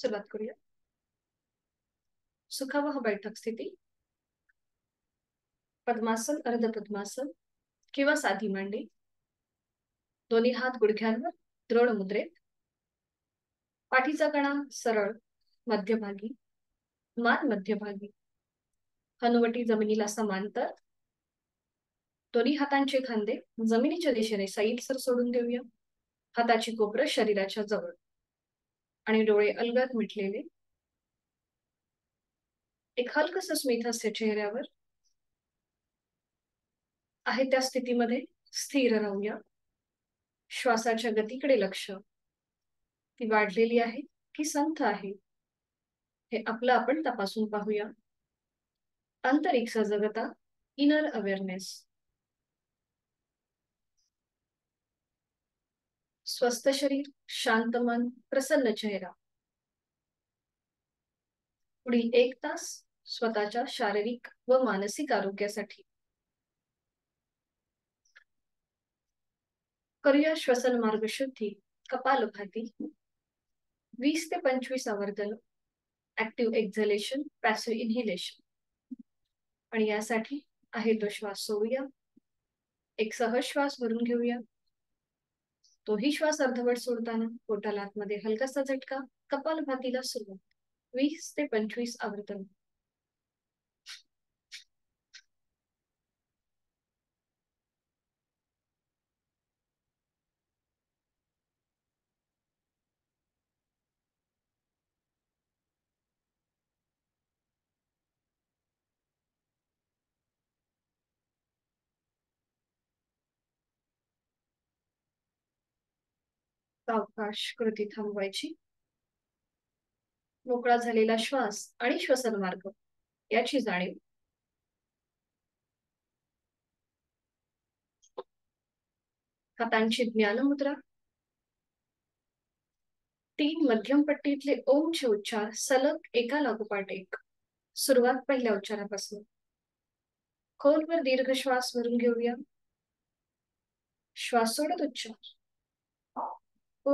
सुरुवात करूया. सुखावह बैठक स्थिती, पद्मासन, अर्ध पद्मासन किंवा साधी मांडी. दोन्ही हात गुडघ्यांवर द्रोण मुद्रेत. पाठीचा कणा सरळ मध्यभागी, मान मध्यभागी, हनुवटी जमिनीला समांतर. दोन्ही हातांचे खांदे जमिनीच्या दिशेने सैलसर सोडून देऊया. हाताची कोपरं शरीराच्या जवळ आणि डोळे अलगद मिटलेले. एक हलकसं स्मित हास्य चेहऱ्यावर. आहे त्या स्थितीमध्ये स्थिर राहूया. श्वासाच्या गतीकडे लक्ष. ती वाढलेली आहे की संथ आहे हे आपलं आपण तपासून पाहूया. आंतरिक सजगता, इनर अवेअरनेस. स्वस्थ शरीर, शांत मन, प्रसन्न चेहरा. पुढील 1 तास स्वतःच्या शारीरिक व मानसिक आरोग्यासाठी. करूया श्वसन मार्ग शुद्धी, कपालभाती. 20 ते 25 आवर्तन, ऍक्टिव्ह एक्झलेशन, पॅसिव्ह इन्हेलेशन. आणि यासाठी आहे तो श्वास सोडूया. एक सहज श्वास भरून घेऊया. तोही श्वास अर्धवट सोडताना पोटाला आतमध्ये हलकासा झटका. कपालभातीला सुरुवात. 20 ते 25 आवर्तन. सावकाश कृती थांबवायची. मोकळा झालेला श्वास आणि श्वसन मार्ग याची जाणीव. हातांची ज्ञान मुद्रा. 3 मध्यम पट्टीतले ओमचे उच्चार सलग एका लागोपाठ एक. सुरुवात पहिल्या उच्चारापासून. खोलवर दीर्घ श्वास भरून घेऊया. श्वास सोडत उच्चार. ओ.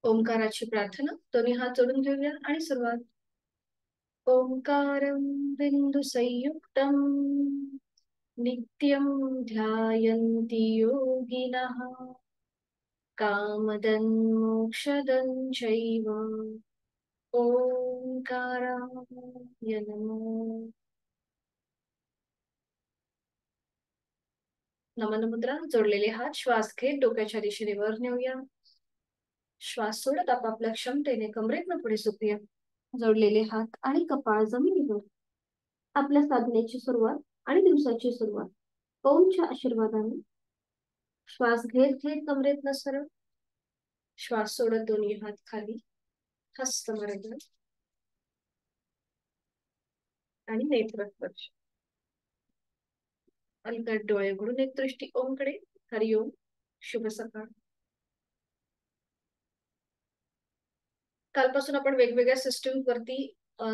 ओंकाराची प्रार्थना. दोन्ही हात जोडून घेऊया आणि सुरुवात. ओंकारं बिंदु संयुक्तं नित्यं ध्यायन्ति योगिनः कामदं मोक्षदं चैव ओंकाराय नमः. नमन मुद्रा. जोडलेले हात श्वास घेत डोक्याच्या दिशेने वर नेऊया. श्वास सोडत आपापल्या क्षमतेने कमरेतनं पुढे झोपूया. जोडलेले हात आणि कपाळ जमिनीवर. आपल्या साधनेची सुरुवात आणि दिवसाची सुरुवात ओमच्या आशीर्वादाने. श्वास घेत घेत कमरेतनं सरळ. श्वास सोडत दोन्ही हात खाली. हस्त मर्द आणि नेत्र स्पर्श. अलगद डोळे उघडून एक दृष्टी ओमकडे. हरिओम. शुभ सकाळ. कालपासून आपण वेगवेगळ्या सिस्टम वरती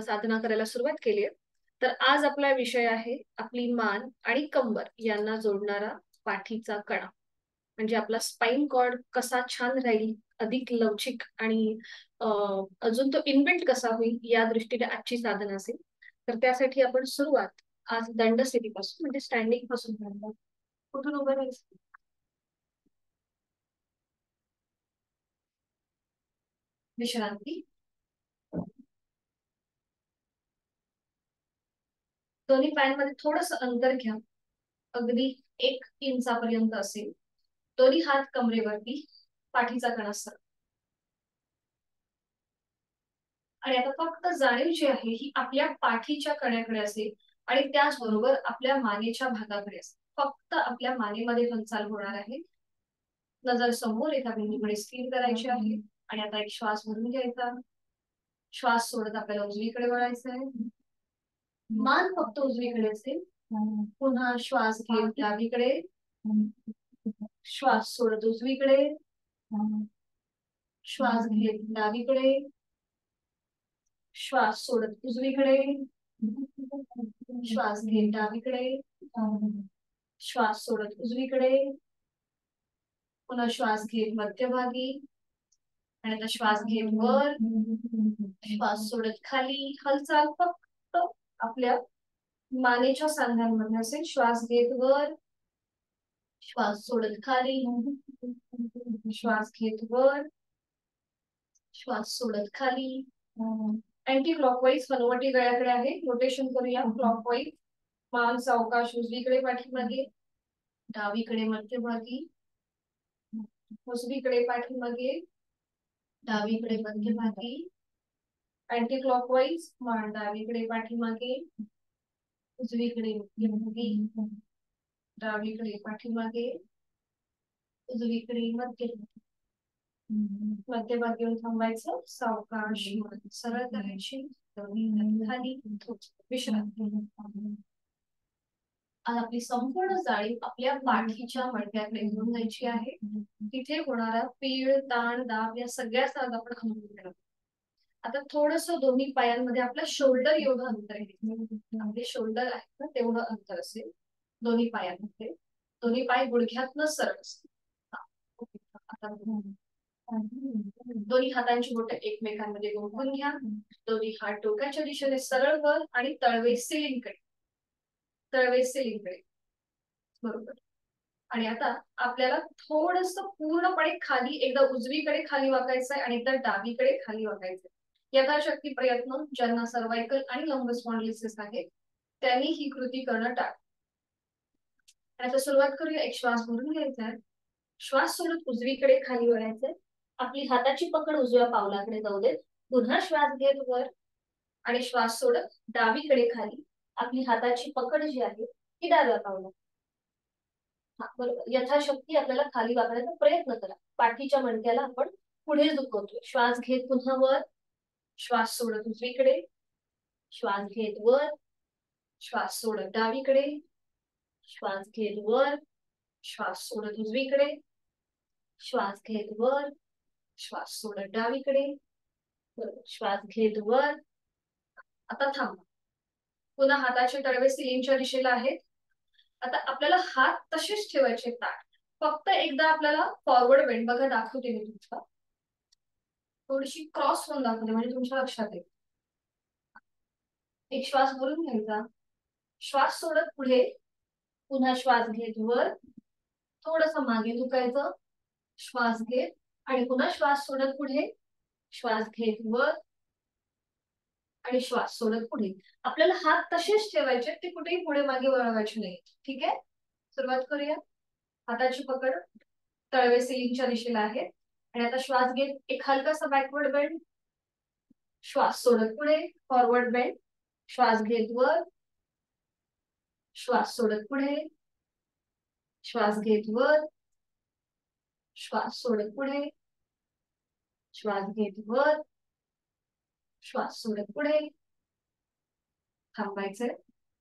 साधना करायला सुरुवात केली आहे. तर आज आपला विषय आहे आपली मान आणि कंबर यांना जोडणारा पाठीचा कणा. म्हणजे आपला स्पाइन कॉर्ड कसा छान राहील, अधिक लवचिक आणि अजून तो इनबिल्ट कसा होईल या दृष्टीने आजची साधना असेल. तर त्यासाठी आपण सुरुवात आज दंड स्थितीपासून म्हणजे स्टँडिंग पासून करणार. कुठून उभं राहायचं. विश्रांती. दोन्ही पायांमध्ये थोडस अंतर घ्या. अगदी 1 इंचापर्यंत असेल. दोन्ही हात कमरेवरती. पाठीचा कणा सरळ. आणि आता फक्त जाणीव जी आहे ही आपल्या पाठीच्या कण्याकडे असेल आणि त्याचबरोबर आपल्या मानेच्या भागाकडे असेल. फक्त आपल्या मानेमध्ये हालचाल होणार आहे. नजर समोर एका बिंदूकडे स्थिर करायची आहे आणि आता एक श्वास भरून घ्यायचा. श्वास सोडत आपल्याला उजवीकडे वळायचं आहे. मान फक्त उजवीकडे असेल. पुन्हा श्वास घेत डावीकडे, श्वास सोडत उजवीकडे, श्वास घेत डावीकडे, श्वास सोडत उजवीकडे, श्वास घेत डावीकडे, श्वास सोडत उजवीकडे, पुन्हा श्वास घेत मध्यभागी आणि आता श्वास घेत वर, श्वास सोडत खाली. हालचाल फक्त आपल्या मानेच्या सांध्यांमध्ये असेल. श्वास घेत वर, श्वास सोडत खाली, श्वास घेत वर, श्वास सोडत खाली. अँटी क्लॉकवाईज हनुवटी गळ्याकडे आहे. रोटेशन करूया क्लॉकवाईज. मान सावकाश उजवीकडे पाठीमागे, डावीकडे मध्यभागी, उजवीकडे पाठीमागे, डावीकडे मध्यभागी. अँटी क्लॉकवाईज मान डावीकडे पाठीमागे, उजवीकडे मध्यभागी, डावीकडे पाठीमागे, उजवीकडे मध्यभागी. मध्यभागी थांबायचं. सावकाश सरळ करायची. खाली विश्रांती. आज आपली संपूर्ण जाळी आपल्या पाठीच्या मणक्याकडे घेऊन जायची आहे. तिथे होणारा पीळ, ताण, दाब या सगळ्याचा आज आपण अनुभव घेणार. आता थोडस दोन्ही पायांमध्ये आपल्या शोल्डर एवढं अंतर आहे. आपले शोल्डर आहे ना तेवढं अंतर असेल दोन्ही पायांमध्ये. दोन्ही पाय गुडघ्यातनं सरळ असतील. आता दोन्ही हातांची बोटं एकमेकांमध्ये गुंफून घ्या. दोन्ही हात डोक्याच्या दिशेने सरळ वर आणि तळवे सिलिंगकडे, तळवे सिलिंगकडे. बरोबर. आणि आता आपल्याला थोडस पूर्णपणे खाली, एकदा उजवीकडे खाली वाकायचंय आणि एकदा डावीकडे खाली वाकायचंय. यथाशक्ती प्रयत्न ज्यांना सर्वायकल आणि लंब स्पॉन्डिलिसिस आहे त्यांनी ही कृती करणं टाळ. आता सुरुवात करूया. एक श्वास भरून घ्यायचा आहे. श्वास सोडत उजवीकडे खाली वळायचंय. आपली हाताची पकड उजव्या पावलाकडे जाऊ देत. पुन्हा श्वास घेत वर आणि श्वास सोडत डावीकडे खाली. आपली हाताची पकड जी आहे ती डाव्या पावला. बरोबर. यथाशक्ती आपल्याला खाली वाकण्याचा प्रयत्न करा. पाठीच्या मणक्याला आपण पुढे झुकवतोय. श्वास घेत पुन्हा वर, श्वास सोडत उजवीकडे, श्वास घेत वर, श्वास सोडत डावीकडे, श्वास घेत वर, श्वास सोडत उजवीकडे, श्वास घेत वर, श्वास सोडत डावीकडे. बरोबर. श्वास घेत वर. आता थांबा. पुन्हा हाताचे तळवे सिलिंगच्या दिशेला आहेत. आता आपल्याला हात तसेच ठेवायचे ताठ. फक्त एकदा आपल्याला फॉरवर्ड बेंड बघा दाखवते मी तुमचा. थोडीशी क्रॉस होऊन दाखवते म्हणजे तुमच्या लक्षात येईल. एक श्वास भरून घ्यायचा. श्वास सोडत पुढे, पुन्हा श्वास घेत वर, थोडस मागे झुकायचं. श्वास घेत आणि पुन्हा श्वास सोडत पुढे, श्वास घेत वर आणि श्वास सोडत पुढे. आपल्याला हात तसेच ठेवायचे, ते कुठेही पुढे मागे वळवायचे नाही. ठीक आहे. सुरुवात करूया. हाताची पकड तळवे सिलिंगच्या दिशेला आहे आणि आता श्वास घेत एक हलकासा बॅकवर्ड बेंड. श्वास सोडत पुढे, फॉरवर्ड बेंड. श्वास घेत वर, श्वास सोडत पुढे, श्वास घेत वर, श्वास सोडत पुढे, श्वास घेत वर, श्वास सोडत पुढे. थांबायचंय.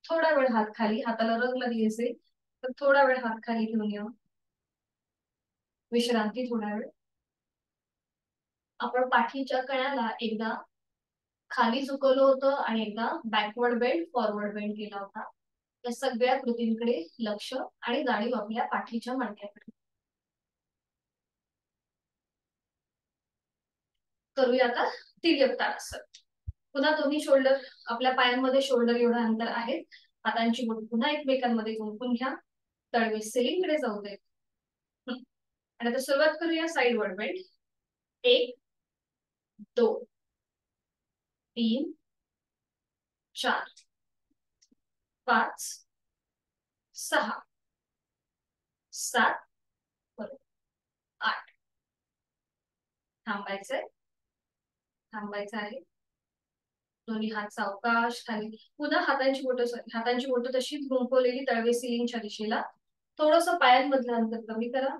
थोडा वेळ हात खाली. हाताला रंग लागली असेल तर थोडा वेळ हात खाली ठेवून या. विश्रांती थोडा वेळ. आपण पाठीच्या कण्याला एकदा खाली झुकवलं होतं आणि एकदा बॅकवर्ड बेंड, फॉरवर्ड बेंड केला होता. या सगळ्या कृतींकडे लक्ष आणि जाणीव आपल्या पाठीच्या मणक्याकडे. करूया आता तिर्यक ताडासन. पुन्हा दोन्ही शोल्डर आपल्या पायांमध्ये शोल्डर एवढं अंतर आहे. हातांची बोट पुन्हा एकमेकांमध्ये गुंफून घ्या. तळवे सिलिंगकडे जाऊ दे. आणि आता सुरुवात करूया साइडवर्ड बेंड. 1 2 3 4 5 6 7 8. थांबायचंय. थांबायचं आहे. दोन्ही हात सावकाश खाली. पुन्हा हातांची बोटं तशीच गुंफवलेली तळवे सिलिंगच्या दिशेला. थोडस पायांमधलं अंतर कमी करा.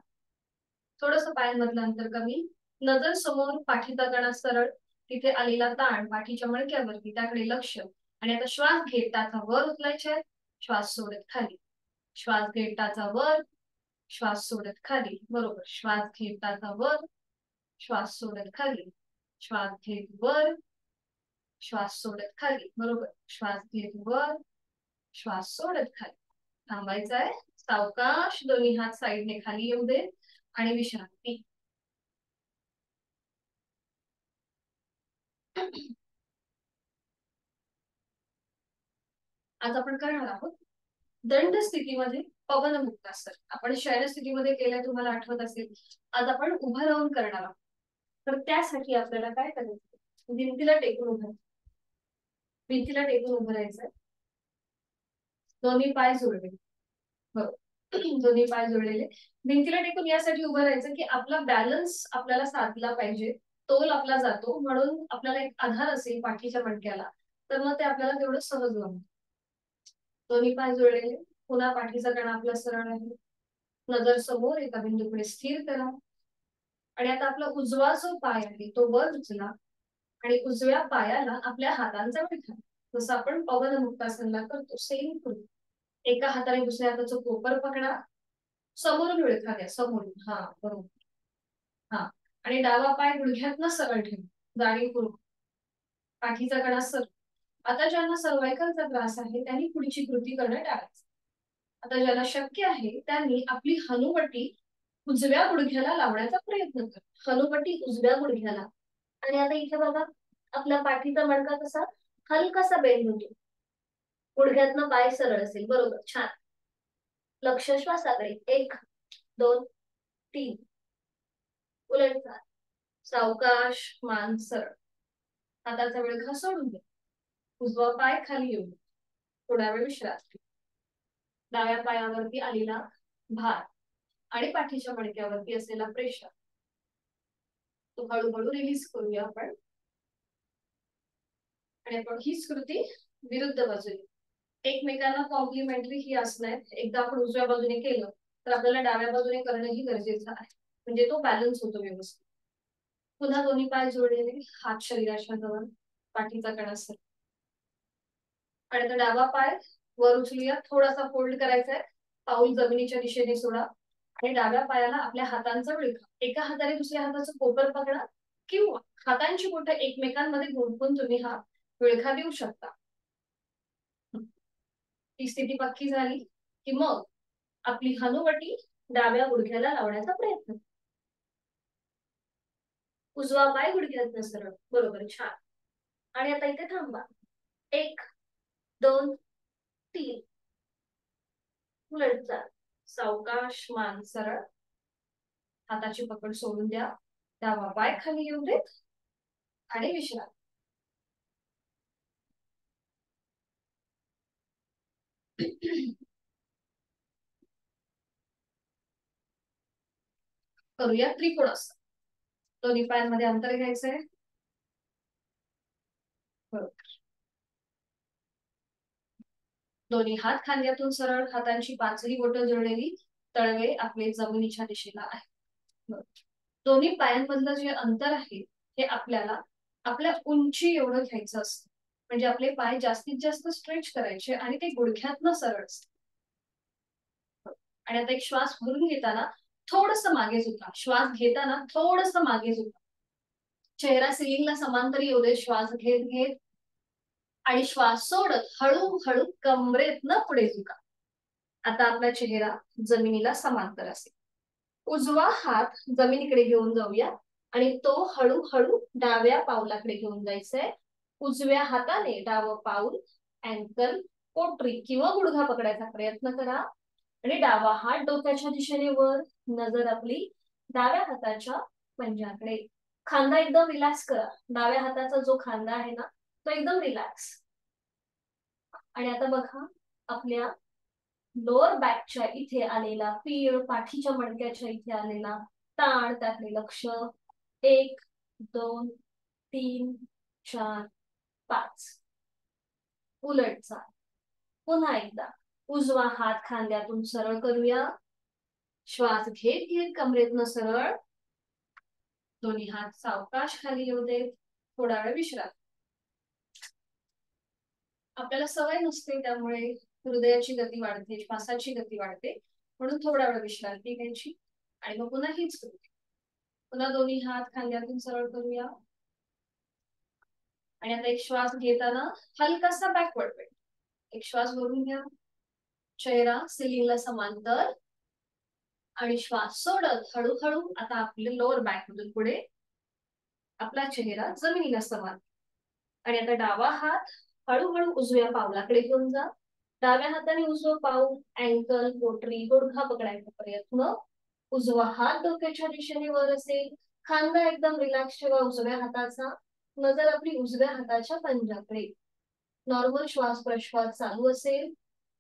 थोडस पायांमधलं अंतर कमी, नजर समोर, पाठीचा कणा सरळ, तिथे आलेला ताण पाठीच्या मणक्यावरती त्याकडे लक्ष. आणि आता श्वास घेत टाचा वर उचलायचे, श्वास सोडत खाली, श्वास घेत टाचा वर, श्वास सोडत खाली, बरोबर. श्वास घेत टाचा वर, श्वास सोडत खाली, श्वास घेत वर, श्वास सोडत खाली, बरोबर. श्वास घेत वर, श्वास सोडत खाली. थांबायचं आहे. सावकाश दोन्ही हात साईडने खाली येऊ दे आणि विश्रांती. आज आपण करणार आहोत दंड स्थितीमध्ये पवन मुक्तासन. आपण शयन स्थितीमध्ये केलंय, तुम्हाला आठवत असेल. आज आपण उभं राहून करणार आहोत. तर त्यासाठी आपल्याला काय करायचं, भिंतीला टेकून उभं, भिंतीला टेकून उभं राहायचं. दोन्ही पाय जोडले, दोन्ही पाय जोडलेले भिंतीला टेकून यासाठी उभं राहायचं की आपला बॅलन्स आपल्याला साधला पाहिजे, तोल आपला जातो, म्हणून आपल्याला एक आधार असेल पाठीच्या मणक्याला, तर मग ते आपल्याला तेवढं सहज होईल. दोन्ही पाय जोडलेले, पुन्हा पाठीचा कणा आपला सरळ आहे, नजर समोर एका बिंदूकडे स्थिर करा. आणि आता आपला उजवा जो पाय आहे तो वर उचला आणि उजव्या पायाला आपल्या हातांचा विळखा, जसं आपण पवन मुक्तासनला करतो सेम करू. एका हाताने दुसऱ्या हाताचं कोपर पकडा, समोरून विळखा द्या, समोरून. हा, बरोबर. हा, आणि डावा पाय गुडघ्यातनं सरळ ठेवा, जाणीवपूर्वक. पाठीचा कणा सरळ. आता ज्यांना सर्वायकलचा त्रास आहे त्यांनी पुढची कृती करणं टाळायचं. आता ज्याला शक्य आहे त्यांनी आपली हनुवटी उजव्या गुडघ्याला लावण्याचा प्रयत्न करा, हनुवटी उजव्या गुडघ्याला. आणि आता इथे बघा, आपल्या पाठीचा मणका कसा हलकासा बेंड होतो, गुडघ्यातनं पाय सरळ असेल, बरोबर. छान. लक्ष श्वासाकडे. 1 2 3. उलट सावकाश, मान सरळ, हाताचा विळखा सोडून द्या, उजवा पाय खाली येऊ, थोडा वेळ विश्रांती. डाव्या पायावरती आलेला भार आणि पाठीच्या मणक्यावरती असलेला प्रेशर तो हळूहळू रिलीज करूया आपण. आणि आपण हीच कृती विरुद्ध बाजूने, एकमेकांना कॉम्प्लिमेंटरी ही आसनं आहेत. एकदा आपण उजव्या बाजूने केलं तर आपल्याला डाव्या बाजूने करणंही गरजेचं आहे, म्हणजे तो बॅलन्स होतो व्यवस्थित. पुन्हा दोन्ही पाय जोडलेले, हात शरीराच्या जवळ, पाठीचा कणा सरळ. आणि आता डावा पाय वर उचलूया, थोडासा फोल्ड करायचा आहे, पाऊल जमिनीच्या दिशेने सोडा आणि डाव्या पायाला आपल्या हातांचा विळखा, एका हाताने दुसऱ्या हाताचं कोपर पकडा किंवा हातांची बोटं एकमेकांमध्ये गुंफून तुम्ही हा विळखा देऊ शकता. ही स्थिती पक्की झाली की मग आपली हनुवटी डाव्या गुडघ्याला लावण्याचा प्रयत्न. उजवा पाय गुडघ्यात सरळ, बरोबर. छान. आणि आता इथे थांबा. 1 2 3. उलट जा, सावकाश, मान सरळ, हाताची पकड सोडून द्या, डावा पाय खाली येऊ देत आणि विश्रांती. करूया त्रिकोणासन. दोन्ही पायांमध्ये अंतर घ्यायचंय, बरोबर. दोन्ही हात खांद्यातून सरळ, हातांची पाचही बोटं जोडलेली, तळवे आपले जमिनीच्या दिशेला आहे. दोन्ही पायांमधलं जे अंतर आहे हे आपल्याला आपल्या उंची एवढं घ्यायचं असतं, म्हणजे आपले पाय जास्तीत जास्त स्ट्रेच करायचे आणि ते गुडघ्यातनं सरळ असतं. आणि आता एक श्वास भरून घेताना थोडस मागे झुका, श्वास घेताना थोडस मागे झुका, चेहरा सिलिंगला समांतर येऊ दे. श्वास घेत घेत आणि श्वास सोडत हळूहळू कमरेतनं पुढे झुका. आता आपला चेहरा जमिनीला समांतर असेल. उजवा हात जमिनीकडे घेऊन जाऊया आणि तो हळूहळू डाव्या पावलाकडे घेऊन जायचंय. उजव्या हाताने डावं पाऊल, अँकल, पोटरी किंवा गुडघा पकडायचा प्रयत्न करा आणि डावा हात डोक्याच्या दिशेने वर, नजर आपली डाव्या हाताच्या पंजाकडे. खांदा एकदम रिलॅक्स करा, डाव्या हाताचा जो खांदा आहे ना तो एकदम रिलॅक्स. आणि आता बघा, आपल्या लोअर बॅकच्या इथे आलेला पीळ, पाठीच्या मणक्याच्या इथे आलेला ताण, त्याकडे लक्ष. 1 2 3 4 5. उलट चाल. पुन्हा एकदा उजवा हात खांद्यातून सरळ करूया, श्वास घेत घेत कमरेतनं सरळ दोन्ही हात सावकाश खाली येऊ देत. थोडा वेळ विश्रांती. आपल्याला सवय नसते त्यामुळे हृदयाची गती वाढते, श्वासाची गती वाढते, म्हणून थोडा वेळ विश्रांती घ्यायची आणि मग पुन्हा हीच कृती. पुन्हा दोन्ही हात खांद्यातून सरळ करूया आणि आता एक श्वास घेताना हलकासा बॅकवर्ड बेंड. एक श्वास भरून घ्या, चेहरा सिलिंगला समांतर आणि श्वास सोडत हळूहळू आता आपले लोअर बॅक मधून पुढे आपला चेहरा जमिनीला समान. आणि आता डावा हात हळूहळू उजव्या पावलाकडे घेऊन जा. डाव्या हाताने उजवं पाऊल, अँकल, पोटरी, गुडघा पकडायचा प्रयत्न. उजवा हात डोक्याच्या दिशेने वर असेल, खांदा एकदम रिलॅक्स ठेवा उजव्या हाताचा, नजर आपली उजव्या हाताच्या पंजाकडे. नॉर्मल श्वास प्रश्वास चालू असेल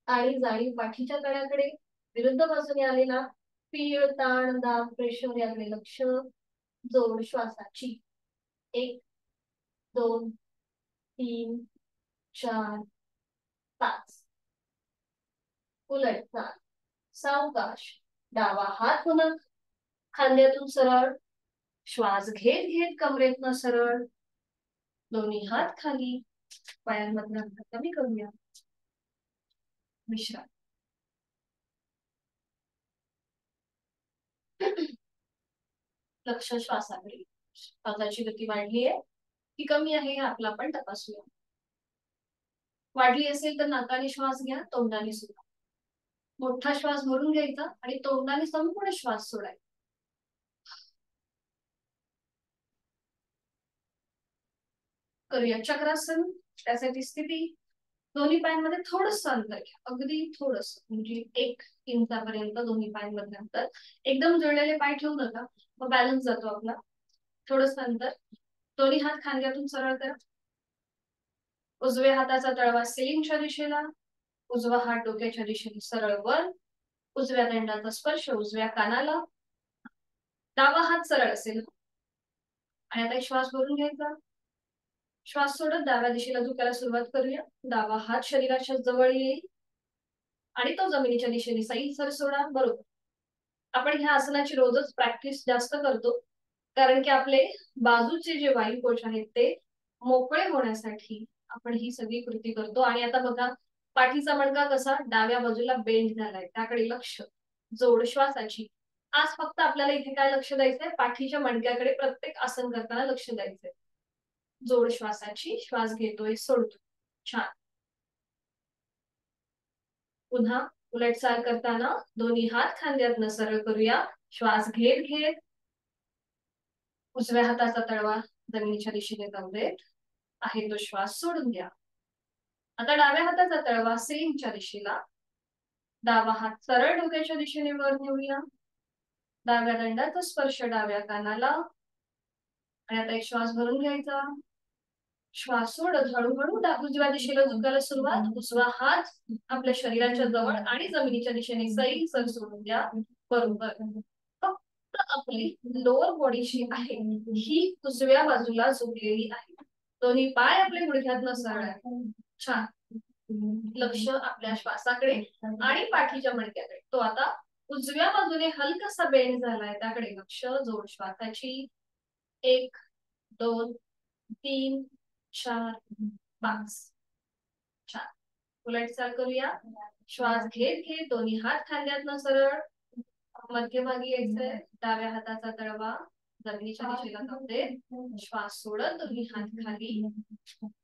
आणि जाळी पाठीच्या तळ्याकडे. विरुद्ध बाजूने आलेला पीळ, ताण, दाब, प्रेशर याकडे लक्ष. जोड श्वासाची. 1 2 3 4 5. उलट चाल. सावकाश. डावा हात पुन्हा खांद्यातून सरळ. श्वास घेत घेत कमरेतनं सरळ. दोन्ही हात खाली. पायांमधला अंतर कमी करूया. विश्रांती. लक्ष श्वासाकडे. श्वासाची गती वाढली आहे की कमी आहे हे आपला आपण तपासूया. वाढली असेल तर नाकाने श्वास घ्या, तोंडाने सोडा. मोठा श्वास भरून घ्यायचा आणि तोंडाने संपूर्ण श्वास सोडायचा. करूया चक्रासन. त्यासाठी स्थिती दोन्ही पायांमध्ये थोडंसं अंतर घ्या, अगदी थोडंसं, म्हणजे 1 इंचापर्यंत दोन्ही पायांमध्ये अंतर. एकदम जुळलेले पाय ठेवू नका, मग बॅलन्स जातो आपला. थोडंसं अंतर. दोन्ही हात खांद्यातून सरळ करा. उजव्या हाताचा तळवा सिलिंगच्या दिशेला, उजवा हात डोक्याच्या दिशेने सरळ वर. उजव्या दंडाचा स्पर्श उजव्या कानाला. डावा हात सरळ असेल आणि आता एक श्वास भरून घ्यायचा. श्वास सोडत डाव्या दिशेला झुकायला सुरुवात करूया. डावा हात शरीराच्या जवळ येईल आणि तो जमिनीच्या दिशेने सैल सर सोडा. बरोबर. आपण ह्या आसनाची रोजच प्रॅक्टिस जास्त करतो, कारण की आपले बाजूचे जे वायुकोश आहेत ते मोकळे होण्यासाठी आपण ही सगळी कृती करतो. आणि आता बघा, पाठीचा मणका कसा डाव्या बाजूला बेंड झालाय, त्याकडे लक्ष. जोड श्वासाची. आज फक्त आपल्याला इथे काय लक्ष द्यायचंय, पाठीच्या मणक्याकडे प्रत्येक आसन करताना लक्ष द्यायचंय. जोड श्वासाची. श्वास घेतोय, सोडतोय. छान. पुन्हा उलट चाल करताना दोन्ही हात खांद्यातनं सरळ करूया. श्वास घेत घेत उजव्या हाताचा तळवा जमिनीच्या दिशेने जाऊ देत. आहे तो श्वास सोडून द्या. आता डाव्या हाताचा तळवा सिलिंगच्या दिशेला. डावा हात सरळ डोक्याच्या दिशेने वर नेऊया. डाव्या दंडाचा स्पर्श डाव्या कानाला. आणि आता एक श्वास भरून घ्यायचा. श्वास सोडत हळूहळू उजव्या दिशेला झुकायला सुरुवात. उजवा हात आपल्या शरीराच्या जवळ आणि जमिनीच्या दिशेने सैल सर सोडून द्या. बरोबर. फक्त आपली लोअर बॉडी जी आहे ही उजव्या बाजूला झुकलेली आहे. दोन्ही पाय आपले गुडघ्यातनं सरळ आहे. छान. लक्ष आपल्या श्वासाकडे आणि पाठीच्या मणक्याकडे. तो आता उजव्या बाजूने हलकासा बेंड झालाय, त्याकडे लक्ष. जोड श्वासाची. 1 2 3 4 5. छान. उलट चाल करूया. श्वास घेत घेत दोन्ही हात खांद्यातनं सरळ. मध्यभागी यायचंय. डाव्या हाताचा तळवा जमिनीच्या दिशेला जाऊ दे. श्वास सोडत दोन्ही हात खाली.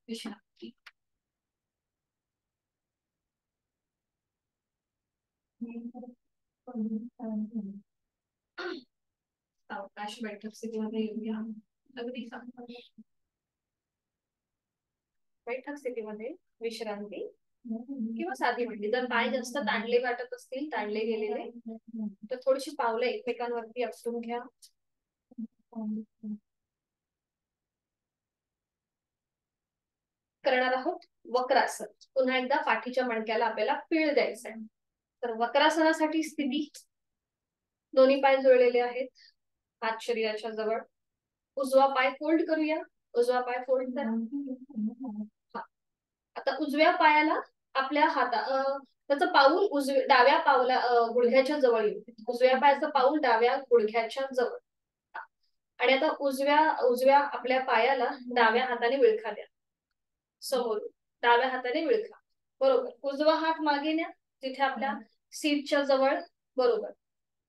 विश्रांती. सावकाश बैठक स्थितीमध्ये येऊया. अगदी सावकाश. बैठक स्थितीमध्ये विश्रांती किंवा साधी मांडी. जर पाय जास्त ताणले वाटत असतील, ताणले गेलेले, तर थोडीशी पावलं एकमेकांवरती आपटून घ्या. करणार आहोत वक्रासन. पुन्हा एकदा पाठीच्या मणक्याला आपल्याला पीळ द्यायचंय. तर वक्रासनासाठी स्थिती दोन्ही पाय जुळलेले आहेत, हात शरीराच्या जवळ. उजवा पाय फोल्ड करूया. उजवा पाय फोल्ड करा. आता उजव्या पायाला आपल्या त्याचं पाऊल डाव्या गुडघ्याच्या जवळ येईल. उजव्या पायाचं पाऊल डाव्या गुडघ्याच्या जवळ. आणि आता उजव्या आपल्या पायाला डाव्या हाताने विळखा द्या. समोर डाव्या हाताने विळखा. बरोबर. उजवा हात मागे न्या तिथे आपल्या सीटच्या जवळ. बरोबर.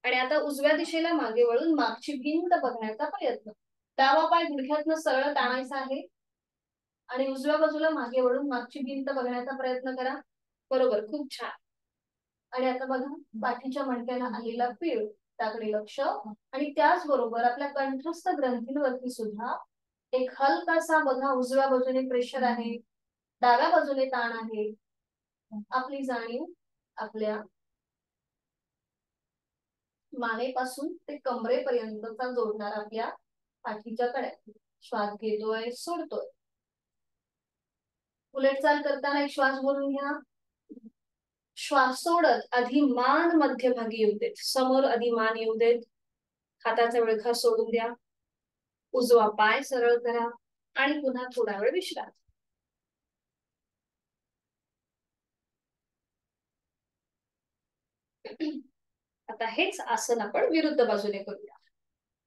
आणि आता उजव्या दिशेला मागे वळून मागची भिंत बघण्याचा प्रयत्न. डावा पाय गुडघ्यातनं सरळ ताणायचा आहे आणि उजव्या बाजूला मागे वळून मागची भिंत बघण्याचा प्रयत्न करा. बरोबर. खूप छान. आणि आता बघा पाठीच्या मणक्याला आलेला पीळ त्याकडे लक्ष. आणि त्याचबरोबर आपल्या कंठस्थ ग्रंथींवरती सुद्धा एक हलकासा बघा उजव्या बाजूने प्रेशर आहे, डाव्या बाजूने ताण आहे. आपली जाणीव आपल्या मानेपासून ते कमरेपर्यंतचा जोडणार आपल्या पाठीच्या कड्या. श्वास घेतोय, सोडतोय. उलट चाल करताना एक श्वास भरून घ्या. श्वास सोडत आधी मान मध्यभागी येऊ देत. समोर आधी मान येऊ देत. हाताचा विळखा सोडून द्या. उजवा पाय सरळ करा आणि पुन्हा थोडा वेळ विश्रांती. आता हेच आसन आपण विरुद्ध बाजूने करूया.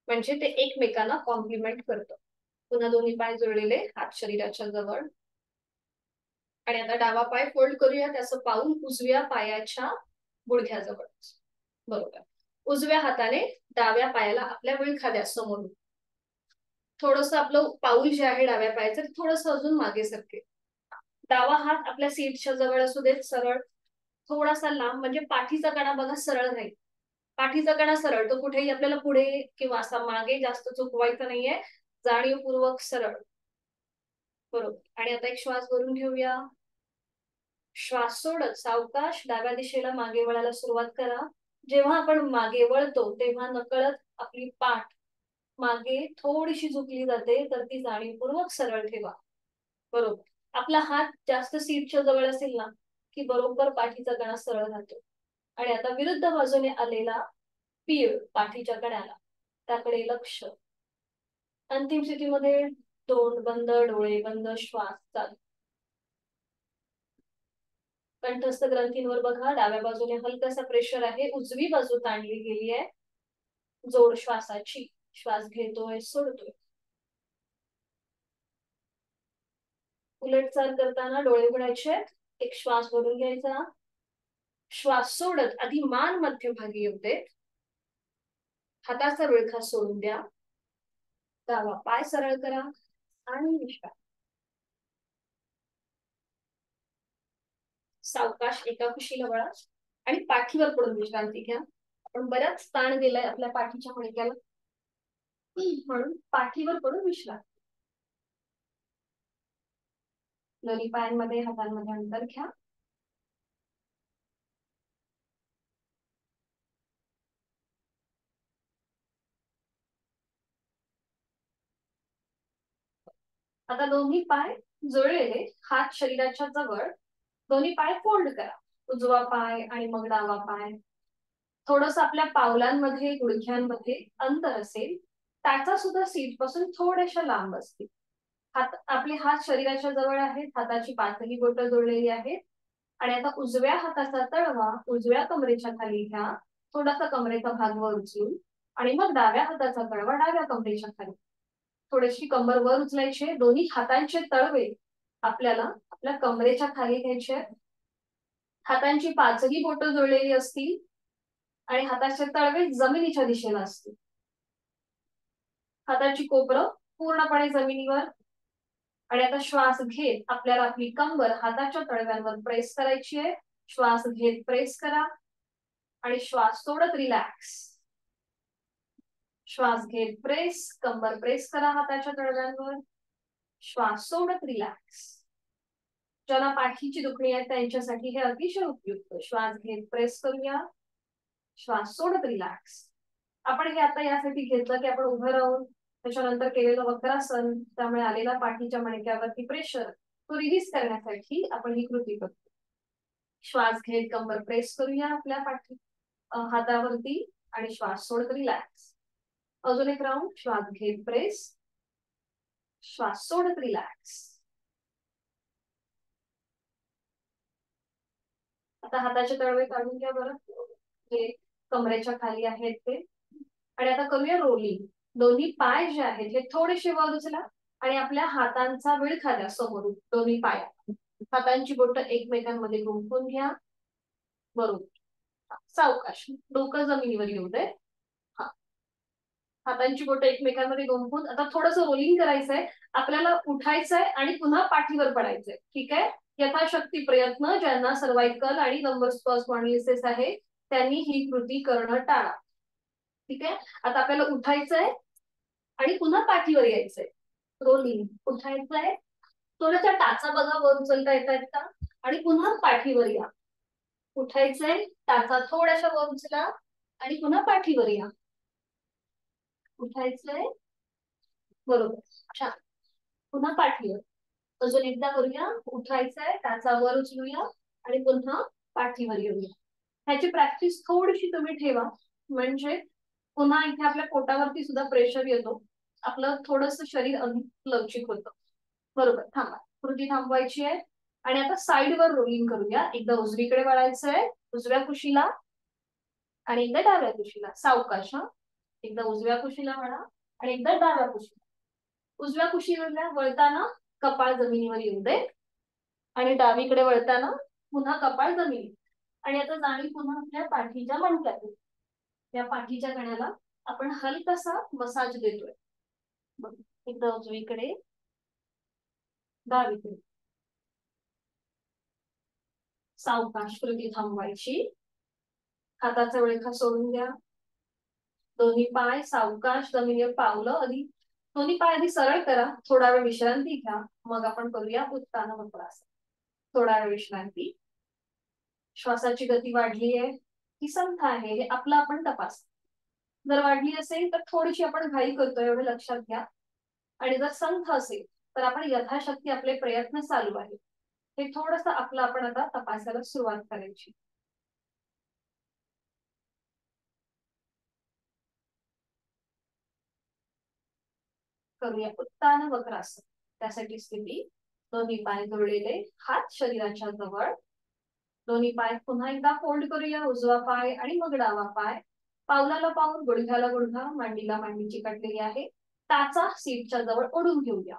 म्हणजे ते एकमेकांना कॉम्प्लिमेंट करतं. पुन्हा दोन्ही पाय जोडलेले, हात शरीराच्या जवळ. आणि आता डावा पाय फोल्ड करूया. त्याचं पाऊल उजव्या पायाच्या गुडघ्याजवळ. बरोबर. उजव्या हाताने डाव्या पायाला आपल्या विळखा द्या समोर. थोडस आपलं पाऊल जे आहे डाव्या पायाचं थोडस अजून मागे सरके. डावा हात आपल्या सीटच्या जवळ असू देत सरळ. थोडासा लांब म्हणजे पाठीचा कणा बघा सरळ राहील. पाठीचा कणा सरळ. तो कुठेही आपल्याला पुढे किंवा असा मागे जास्त चुकवायचा नाहीये. जाणीवपूर्वक सरळ. बरोबर. आणि आता एक श्वास भरून घेऊया. श्वास सोडत सावकाश डाव्या दिशेला मागे वळायला सुरुवात करा. जेव्हा आपण मागे वळतो तेव्हा नकळत आपली पाठ मागे थोडीशी झुकली जाते, तर ती जाणीवपूर्वक सरळ ठेवा. बरोबर. आपला हात जास्त सीटच्या जवळ असेल ना की बरोबर पाठीचा कणा सरळ राहतो. आणि आता विरुद्ध बाजूने आलेला पीळ पाठीच्या कण्याला त्याकडे लक्ष. अंतिम स्थितीमध्ये तोंड बंद, डोळे बंद, श्वास चालू. कंठस्थ ग्रंथींवर बघा डाव्या बाजूने हलकासा प्रेशर आहे. उजवी बाजू ताणली गेली आहे जोड श्वासाची. श्वास घेतोय, सोडतोय. उलट चाल करताना डोळे उघडायचे. एक श्वास भरून घ्यायचा. श्वास सोडत आधी मान मध्यभागी येऊ देत. हाताचा विळखा सोडून द्या. डावा पाय सरळ करा आणि विश्रांती. सावकाश एका कुशीला वळा आणि पाठीवर पडून विश्रांती घ्या. आपण बराच ताण दिलाय आपल्या पाठीच्या मणक्याला, म्हणून पाठीवर पडून विश्रांती. दोन्ही पायांमध्ये हातांमध्ये अंतर घ्या. आता दोन्ही पाय जुळलेले, हात शरीराच्या जवळ. दोन्ही पाय फोल्ड करा. उजवा पाय आणि मग डावा पाय. थोडस आपल्या पावलांमध्ये गुडघ्यांमध्ये अंतर असेल, त्याचा सुद्धा सीट पासून थोड्याशा लांब असतील. आपले हात शरीराच्या जवळ आहेत. हाताची पाचही बोटं जोडलेली आहेत. आणि आता उजव्या हाताचा तळवा उजव्या कमरेच्या खाली घ्या. थोडासा कमरेचा भाग वर उचलून. आणि मग डाव्या हाताचा तळवा डाव्या कमरेच्या खाली. थोडीशी कंबर वर उचलायची. दोन्ही हातांचे तळवे आपल्याला आपल्या कमरेच्या खाली घ्यायचे. हातांची पाचही बोटं जोडलेली असतील आणि हाताचे तळवे जमिनीच्या दिशेला असतील. हाताची कोपरं पूर्णपणे जमिनीवर. आणि आता श्वास घेत आपल्याला आपली कंबर हाताच्या तळव्यांवर प्रेस करायची आहे. श्वास घेत प्रेस करा आणि श्वास सोडत रिलॅक्स. श्वास घेत प्रेस, कंबर प्रेस करा हाताच्या तळव्यांवर. श्वास सोडत रिलॅक्स. ज्यांना पाठीची दुखणी आहे त्यांच्यासाठी हे अतिशय उपयुक्त. श्वास घेत प्रेस करूया. श्वास सोडत रिलॅक्स. आपण हे आता यासाठी घेतलं की आपण उभं राहून त्याच्यानंतर केलेलं वक्रासन, त्यामुळे आलेला पाठीच्या मणक्यावरती प्रेशर तो रिलीज करण्यासाठी आपण ही कृती करतो. श्वास घेत कंबर प्रेस करूया आपल्या पाठी हातावरती आणि श्वास सोडत रिलॅक्स. अजून एक राऊंड. श्वास घेत प्रेस, श्वास सोडत रिलॅक्स. आता हाताचे तळवे काढून घ्या बरं, जे कमरेच्या खाली आहेत ते. आणि आता करूया रोलिंग. दोन्ही पाय जे आहेत हे थोडेसे वर उचला आणि आपल्या हातांचा विळखा द्या समोरून दोन्ही पाया. हातांची बोटं एकमेकांमध्ये गुंफून घ्या. बरोबर. सावकाश, डोकं जमिनीवर येऊ दे. हातांची बोटं एकमेकांमध्ये गुंफून आता थोडंसं रोलिंग करायचंय. आपल्याला उठायचंय आणि पुन्हा पाठीवर पडायचंय. ठीक आहे. यथाशक्ती प्रयत्न, ज्यांना सर्वाइकल आणि लंबर स्पॉन्डिलोसिस आहे त्यांनी ही कृती करणं टाळा. ठीक आहे. आता आपल्याला उठायचंय आणि पुन्हा पाठीवर यायचंय. रोलिंग. उठायचंय, थोड्याशा टाचा बघा वर उचलता येतात का, आणि पुन्हा पाठीवर या. उठायचंय, टाचा थोड्याशा वर उचला आणि पुन्हा पाठीवर या. उठायचंय, बरोबर, छान. पुन्हा पाठीवर. अजून एकदा करूया. उठायचंय, टाचा वर उचलूया आणि पुन्हा पाठीवर येऊया. ह्याची प्रॅक्टिस थोडीशी तुम्ही ठेवा, म्हणजे पुन्हा इथे आपल्या पोटावरती सुद्धा प्रेशर येतो, आपलं थोडस शरीर अधिक लवचिक होतं. बरोबर. थांबा, कृती थांबवायची आहे. आणि आता साईडवर रोलिंग करूया. एकदा उजवीकडे वळायचंय, उजव्या कुशीला, आणि एकदा डाव्या कुशीला. सावकाश. एकदा उजव्या कुशीला वळा आणि एकदा डाव्या कुशीला. उजव्या कुशीला वळताना कपाळ जमिनीवर येऊ दे आणि डावीकडे वळताना पुन्हा कपाळ जमिनी. आणि आता जाणीव पुन्हा आपल्या पाठीच्या मणक्यात. या पाठीच्या कण्याला आपण हलकासा मसाज देतोय. एकदा उजवीकडे, डावीकडे. सावकाश, कृती थांबवायची. हाताचा विळखा सोडून द्या. दोन्ही पाय सावकाश जमिनीवर पावलं आधी. दोन्ही पाय आधी सरळ करा, थोडा वेळ विश्रांती घ्या, मग आपण करूया उत्तान वक्रासन. थोडा वेळ विश्रांती. श्वासाची गती वाढली आहे की संथ आहे हे आपलं आपण तपास. जर वाढली असेल तर थोडीशी आपण घाई करतोय एवढं लक्षात घ्या. आणि जर संथ असेल तर आपण यथाशक्ती आपले प्रयत्न चालू आहेत, हे थोडस आपलं आपण आता तपासायला सुरुवात करायची. करूया उत्तान वक्रासन. त्यासाठी स्थिती, दोन्ही पाय जोडलेले, हात शरीराच्या जवळ. दोन्ही पाय पुन्हा एकदा फोल्ड करूया. उजवा पाय आणि मग डावा पाय. पावलाला पाऊल, गुडघ्याला गुडघा, मांडीला मांडी चिकटलेली आहे. टाचा सीटच्या जवळ ओढून घेऊया.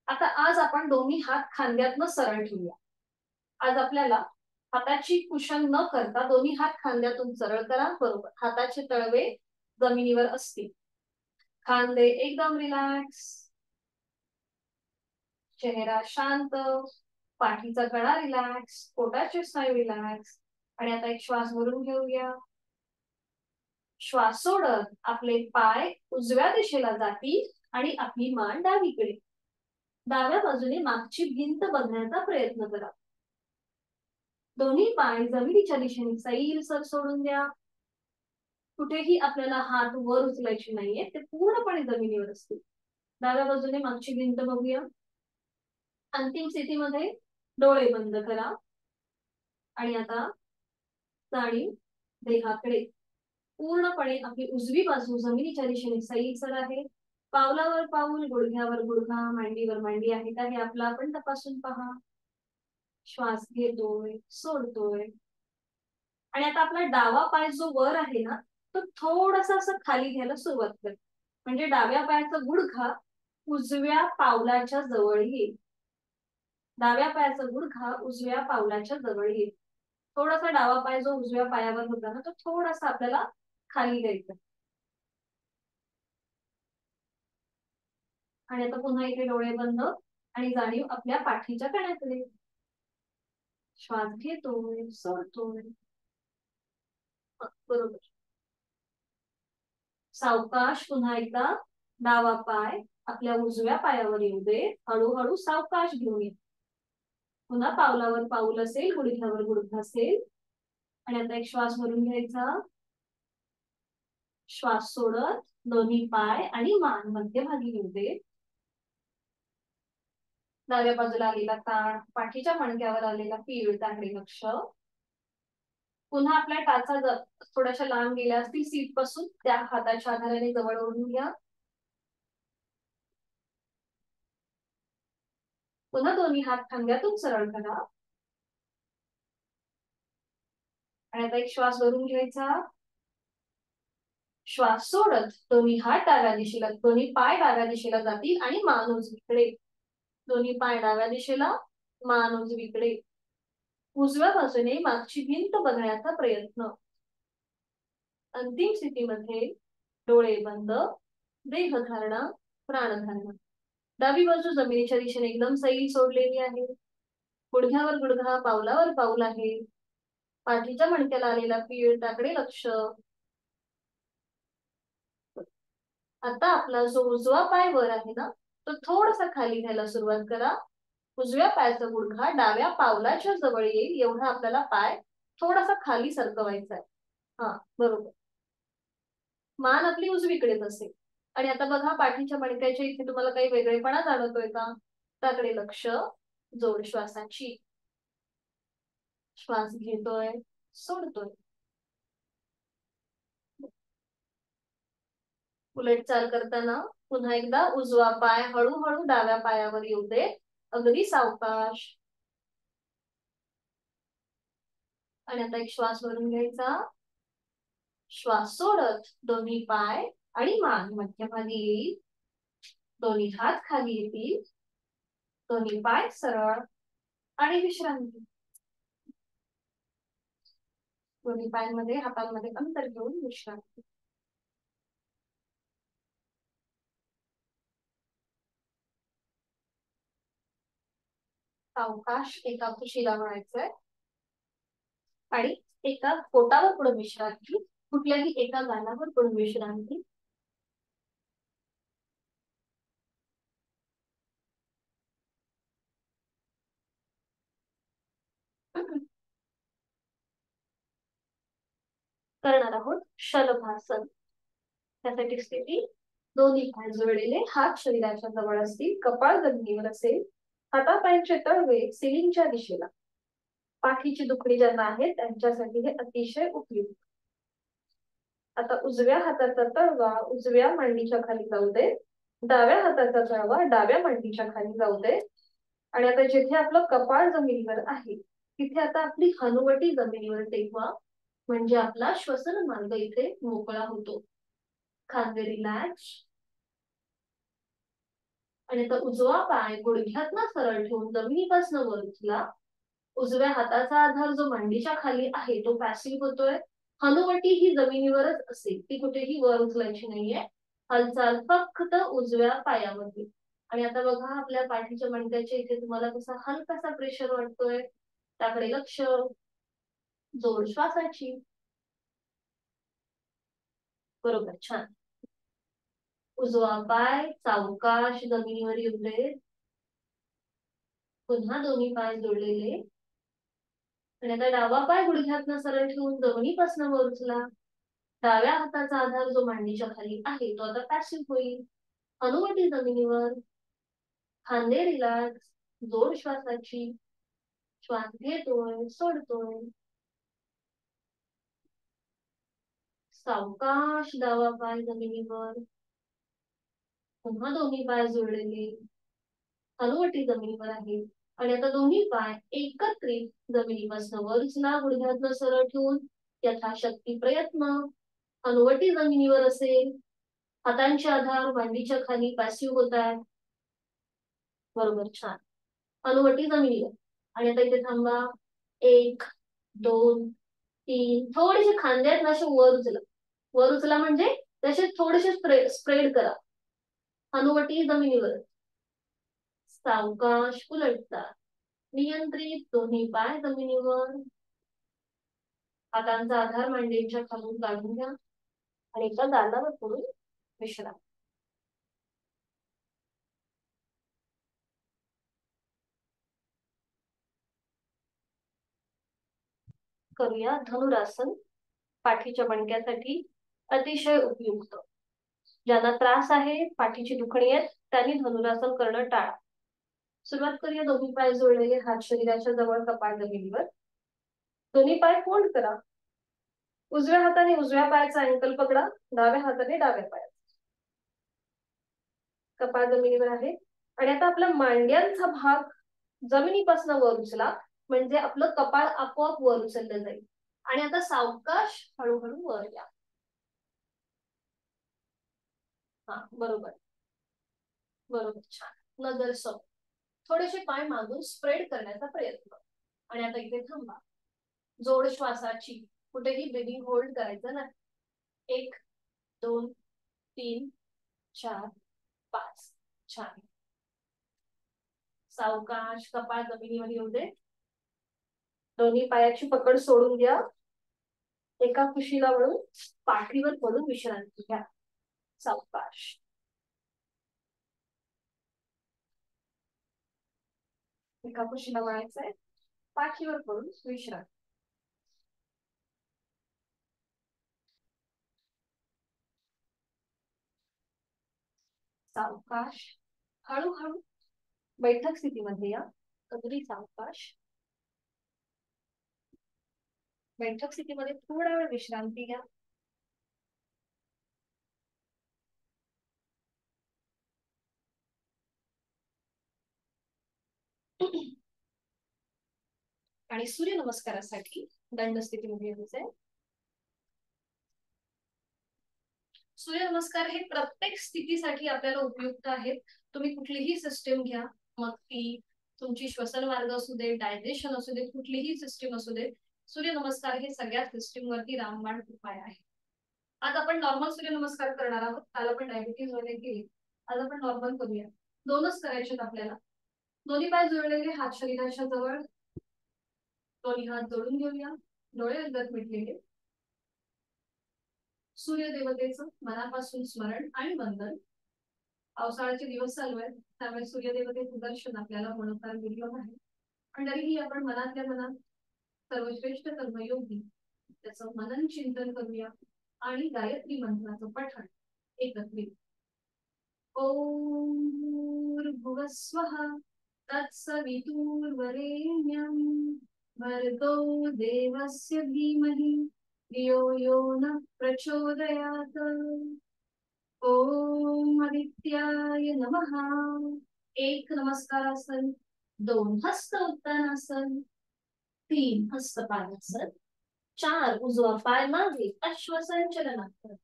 आता आज आपण दोन्ही हात खांद्यातनं सरळ ठेवूया. आज आपल्याला हाताची कुशन न करता दोन्ही हात खांद्यातून सरळ करा. बरोबर. हाताचे तळवे जमिनीवर असतील. खांदे एकदम रिलॅक्स, चेहरा शांत, पाठीचा कणा रिलॅक्स, पोटाचे स्नायू रिलॅक्स. आणि आता एक श्वास भरून घेऊया. श्वास सोडत आपले पाय उजव्या दिशेला जातील आणि आपली मान डावीकडे. डाव्या बाजूने मागची भिंत बघण्याचा प्रयत्न करा. दोन्ही पाय जमिनीच्या दिशेने सैलसर सोडून द्या. कुठेही आपल्याला हात वर उचलायचे नाहीये, ते पूर्णपणे जमिनीवर असतील. डाव्या बाजूने मागची भिंत बघूया. अंतिम स्थितीमध्ये डोळे बंद करा आणि आता जाणीव देहाकडे. पूर्णपणे आपली उजवी बाजू जमिनीच्या दिशेने सैलसर आहे. पावलावर पाऊल, गुडघ्यावर गुडघा, मांडीवर मांडी आहे का हे आपलं आपण तपासून पहा. श्वास घेतोय, सोडतोय. आणि आता आपला डावा पाय जो वर आहे ना, तो थोडासा असं खाली घ्यायला सुरुवात कर, म्हणजे डाव्या पायाचा गुडघा उजव्या पावलाच्या जवळ येईल. डाव्या पायाचा गुडघा उजव्या पावलाच्या जवळ येईल. थोडासा डावा पाय जो उजव्या पायावर होता ना, तो थोडासा आपल्याला खाली द्यायचा. आणि आता पुन्हा इथे डोळे बंद आणि जाणीव आपल्या पाठीच्या कण्याकडे. श्वास घेतोय, सोडतोय. बरोबर. सावकाश पुन्हा एकदा डावा पाय आपल्या उजव्या पायावर येऊ दे. हळूहळू सावकाश घेऊन ये. पुन्हा पावलावर पाऊल असेल, गुडघ्यावर गुडघा असेल. आणि आता एक श्वास भरून घ्यायचा. श्वास सोडत दोन्ही पाय आणि मान मध्यभागी येऊ दे. डाव्या बाजूला आलेला कान, पाठीच्या मणक्यावर आलेला पीळ त्याकडे लक्ष. पुन्हा आपल्या टाचा थोड्याशा लांब गेल्या असतील सीट पासून, त्या हाताच्या आधाराने जवळ ओढून घ्या. पुन्हा दोन्ही हात खांद्यातून सरळ करा आणि आता एक श्वास भरून घ्यायचा. श्वास सोडत दोन्ही हात डाव्या दिशेला, दोन्ही पाय डाव्या दिशेला जातील आणि मान उजवीकडे. दोन्ही पाय डाव्या दिशेला, मान उजवीकडे. उजव्या बाजूने मागची भिंत बघण्याचा प्रयत्न. अंतिम स्थितीमध्ये डोळे बंद, देहधारणा, प्राणधारणा. डावी बाजू जमिनीच्या दिशेने एकदम सैल सोडलेली आहे. गुडघ्यावर गुडघा, पावलावर पाऊल आहे. पाठीच्या मणक्याला आलेला पीळ, त्याकडे लक्ष. आता आपला जो उजवा पाय वर आहे ना, तो थोडासा खाली घ्यायला सुरुवात करा. उजव्या पायाचा गुडघा डाव्या पावलाच्या जवळ येईल एवढा आपल्याला पाय थोडासा खाली सरकवायचा आहे. हा, बरोबर. मान आपली उजवीकडेच असेल. आणि आता बघा, पाठीच्या मणक्याच्या इथे तुम्हाला काही वेगळेपणा जाणवतोय का? त्याकडे लक्ष. जोड श्वासाची. श्वास घेतोय, सोडतोय. उलट चाल करताना पुन्हा एकदा उजवा पाय हळूहळू डाव्या पायावर येऊ दे. अगदी सावकाश. आणि आता एक श्वास भरून घ्यायचा. श्वास सोडत दोन्ही पाय आणि मान मध्यभागी येईल. दोन्ही हात खाली येतील. दोन्ही पाय सरळ आणि विश्रांती. दोन्ही पायांमध्ये हातांमध्ये अंतर घेऊन विश्रांती. सावकाश एका कुशीला वळायचंय आणि एका पोटावर पुढे विश्रांती. कुठल्याही एका गालावर पुढे विश्रांती. करणार आहोत शलभासन. त्यासाठी स्थिती, दोन्ही पाय जोडलेले, हात शरीराच्या जवळ असतील, कपाळ जमिनीवर असेल, हातापायांचे तळवे सिलिंगच्या दिशेला. पाठीची दुखणी ज्यांना आहे त्यांच्यासाठी हे अतिशय उपयुक्त. आता उजव्या हाताचा तळवा उजव्या मांडीच्या खाली जाऊ दे. डाव्या हाताचा तळवा डाव्या मांडीच्या खाली जाऊ दे. आणि आता जिथे आपलं कपाळ जमिनीवर आहे तिथे आता आपली हनुवटी जमिनीवर टेकवा. म्हणजे आपला श्वसन मार्ग इथे मोकळा होतो. खांदे रिलॅक्स. आणि आता उजवा पाय गुडघ्यातनं सरळ ठेवून जमिनीपासून वर उचला. उजव्या हाताचा आधार जो मांडीच्या खाली आहे तो पॅसिव्ह होतोय. हनुवटी ही जमिनीवरच असेल, ती कुठेही वर उचलायची नाहीये. हालचाल फक्त उजव्या पायावरती. आणि आता बघा, आपल्या पाठीच्या मणक्याच्या इथे तुम्हाला कसा हलकासा प्रेशर वाटतोय. त्याकडे लक्ष. जोड श्वासाची. बरोबर, छान. उजवा पाय सावकाश जमिनीवर येऊ दे. पुन्हा दोन्ही पाय जोडलेले. आणि आता डावा पाय गुडघ्यातनं सरळ ठेवून जमिनीपासून वर उचला. डाव्या हाताचा आधार जो मांडीच्या खाली आहे तो आता पॅसिव्ह होईल. हनुवटी जमिनीवर. खांदे रिलॅक्स. जोड श्वासाची. श्वास घेतोय, सोडतोय. सावकाश डावा पाय जमिनीवर. पुन्हा दोन्ही पाय जोडलेले. हनुवटी जमिनीवर आहे. आणि आता दोन्ही पाय एकत्रित जमिनीपासून वर उचला. गुडघ्यातनं सरळ ठेवून यथाशक्ती प्रयत्न. हनुवटी जमिनीवर असेल. हातांचे आधार मांडीच्या खाली पॅसिव्ह होत आहे. बरोबर, छान. हनुवटी जमिनीवर. आणि आता इथे थांबा. 1 2 3. थोडेसे खांदे आहेत ना असे वर उचला. वर उचला म्हणजे तसे थोडेसे स्प्रेड करा. हनुवटी जमिनीवर. सावकाश उलटता. नियंत्रित दोन्ही पाय जमिनीवर. हातांचा आधार मांडीच्या खालून काढून घ्या आणि एका गालावर पडून विश्राम. करूया धनुरासन. पाठीच्या मणक्यासाठी अतिशय उपयुक्त. ज्यांना त्रास आहे, पाठीची दुखणी आहे, त्यांनी धनुरासन करणं टाळा. सुरुवात करूया. दोन्ही पाय जोडलेले, हात शरीराच्या जवळ, कपाळ जमिनीवर. दोन्ही पाय फोल्ड करा. उजव्या हाताने उजव्या पायाचा अँकल पकडा. डाव्या हाताने डाव्या पायाचा. कपाळ जमिनीवर आहे. आणि आता आपला मांड्यांचा भाग जमिनीपासून वर उचला, म्हणजे आपलं कपाळ आपोआप वर उचललं जाईल. आणि आता सावकाश हळूहळू वर या. हा, बरोबर बरोबर, छान. नजर समोर. थोडेसे पाय मागून स्प्रेड करण्याचा प्रयत्न. आणि आता इथे थांबा. जोड श्वासाची, कुठेही ब्रीदिंग होल्ड करायचं नाही. 1 2 3 4 5. छान. सावकाश कपाळ जमिनीवर येऊ दे. दोन्ही पायाची पकड सोडून द्या. एका कुशीला वळून पाठीवर पडून विश्रांती घ्या. सावकाश. एका कुशीला वळायचंय, पाठीवर पडून विश्रांती. सावकाश हळूहळू बैठक स्थितीमध्ये या. अगदी सावकाश. बैठक स्थितीमध्ये थोडा वेळ विश्रांती घ्या. आणि सूर्यनमस्कारासाठी दंड स्थितीमध्ये यायचंय. सूर्यनमस्कार हे प्रत्येक स्थितीसाठी आपल्याला उपयुक्त आहेत. तुम्ही कुठलीही सिस्टीम घ्या, मग ती तुमची श्वसन मार्ग असू दे, डायजेशन असू दे, कुठलीही सिस्टीम असू दे, सूर्यनमस्कार हे सगळ्या सिस्टीम वरती रामबाण उपाय आहे. आज आपण नॉर्मल सूर्यनमस्कार करणार आहोत. काल आपण डायबिटीज वगैरे केली, आज आपण नॉर्मल करूया. दोनच करायचे आपल्याला. दोन्ही पाय जुळलेले, हात शरीराच्या जवळ, दोन्ही हात जोडून घेऊया. डोळे अंगात मिटलेले. सूर्यदेवतेचं मनापासून स्मरण आणि वंदन. पावसाळ्याचे दिवस चालू आहेत, त्यामुळे सूर्यदेवतेचं दर्शन आपल्याला होणं दुर्लभ आहे. पण तरीही आपण मनातल्या मनात सर्वश्रेष्ठ कर्मयोगी त्याचं मनन चिंतन करूया आणि गायत्री मंत्राचं पठण एकत्रित. ओम भूर्भुवस्वः तत्सवितुर्वरेण्यं भर्गो देवस्य धीमहि धियो यो नः प्रचोदयात्. ओम आदित्याय नमः. 1 नमस्कारासन, 2 हस्त उत्तानासन, 3 हस्त पादासन, 4 उजवा पाय मागे अश्वसंचलनासन,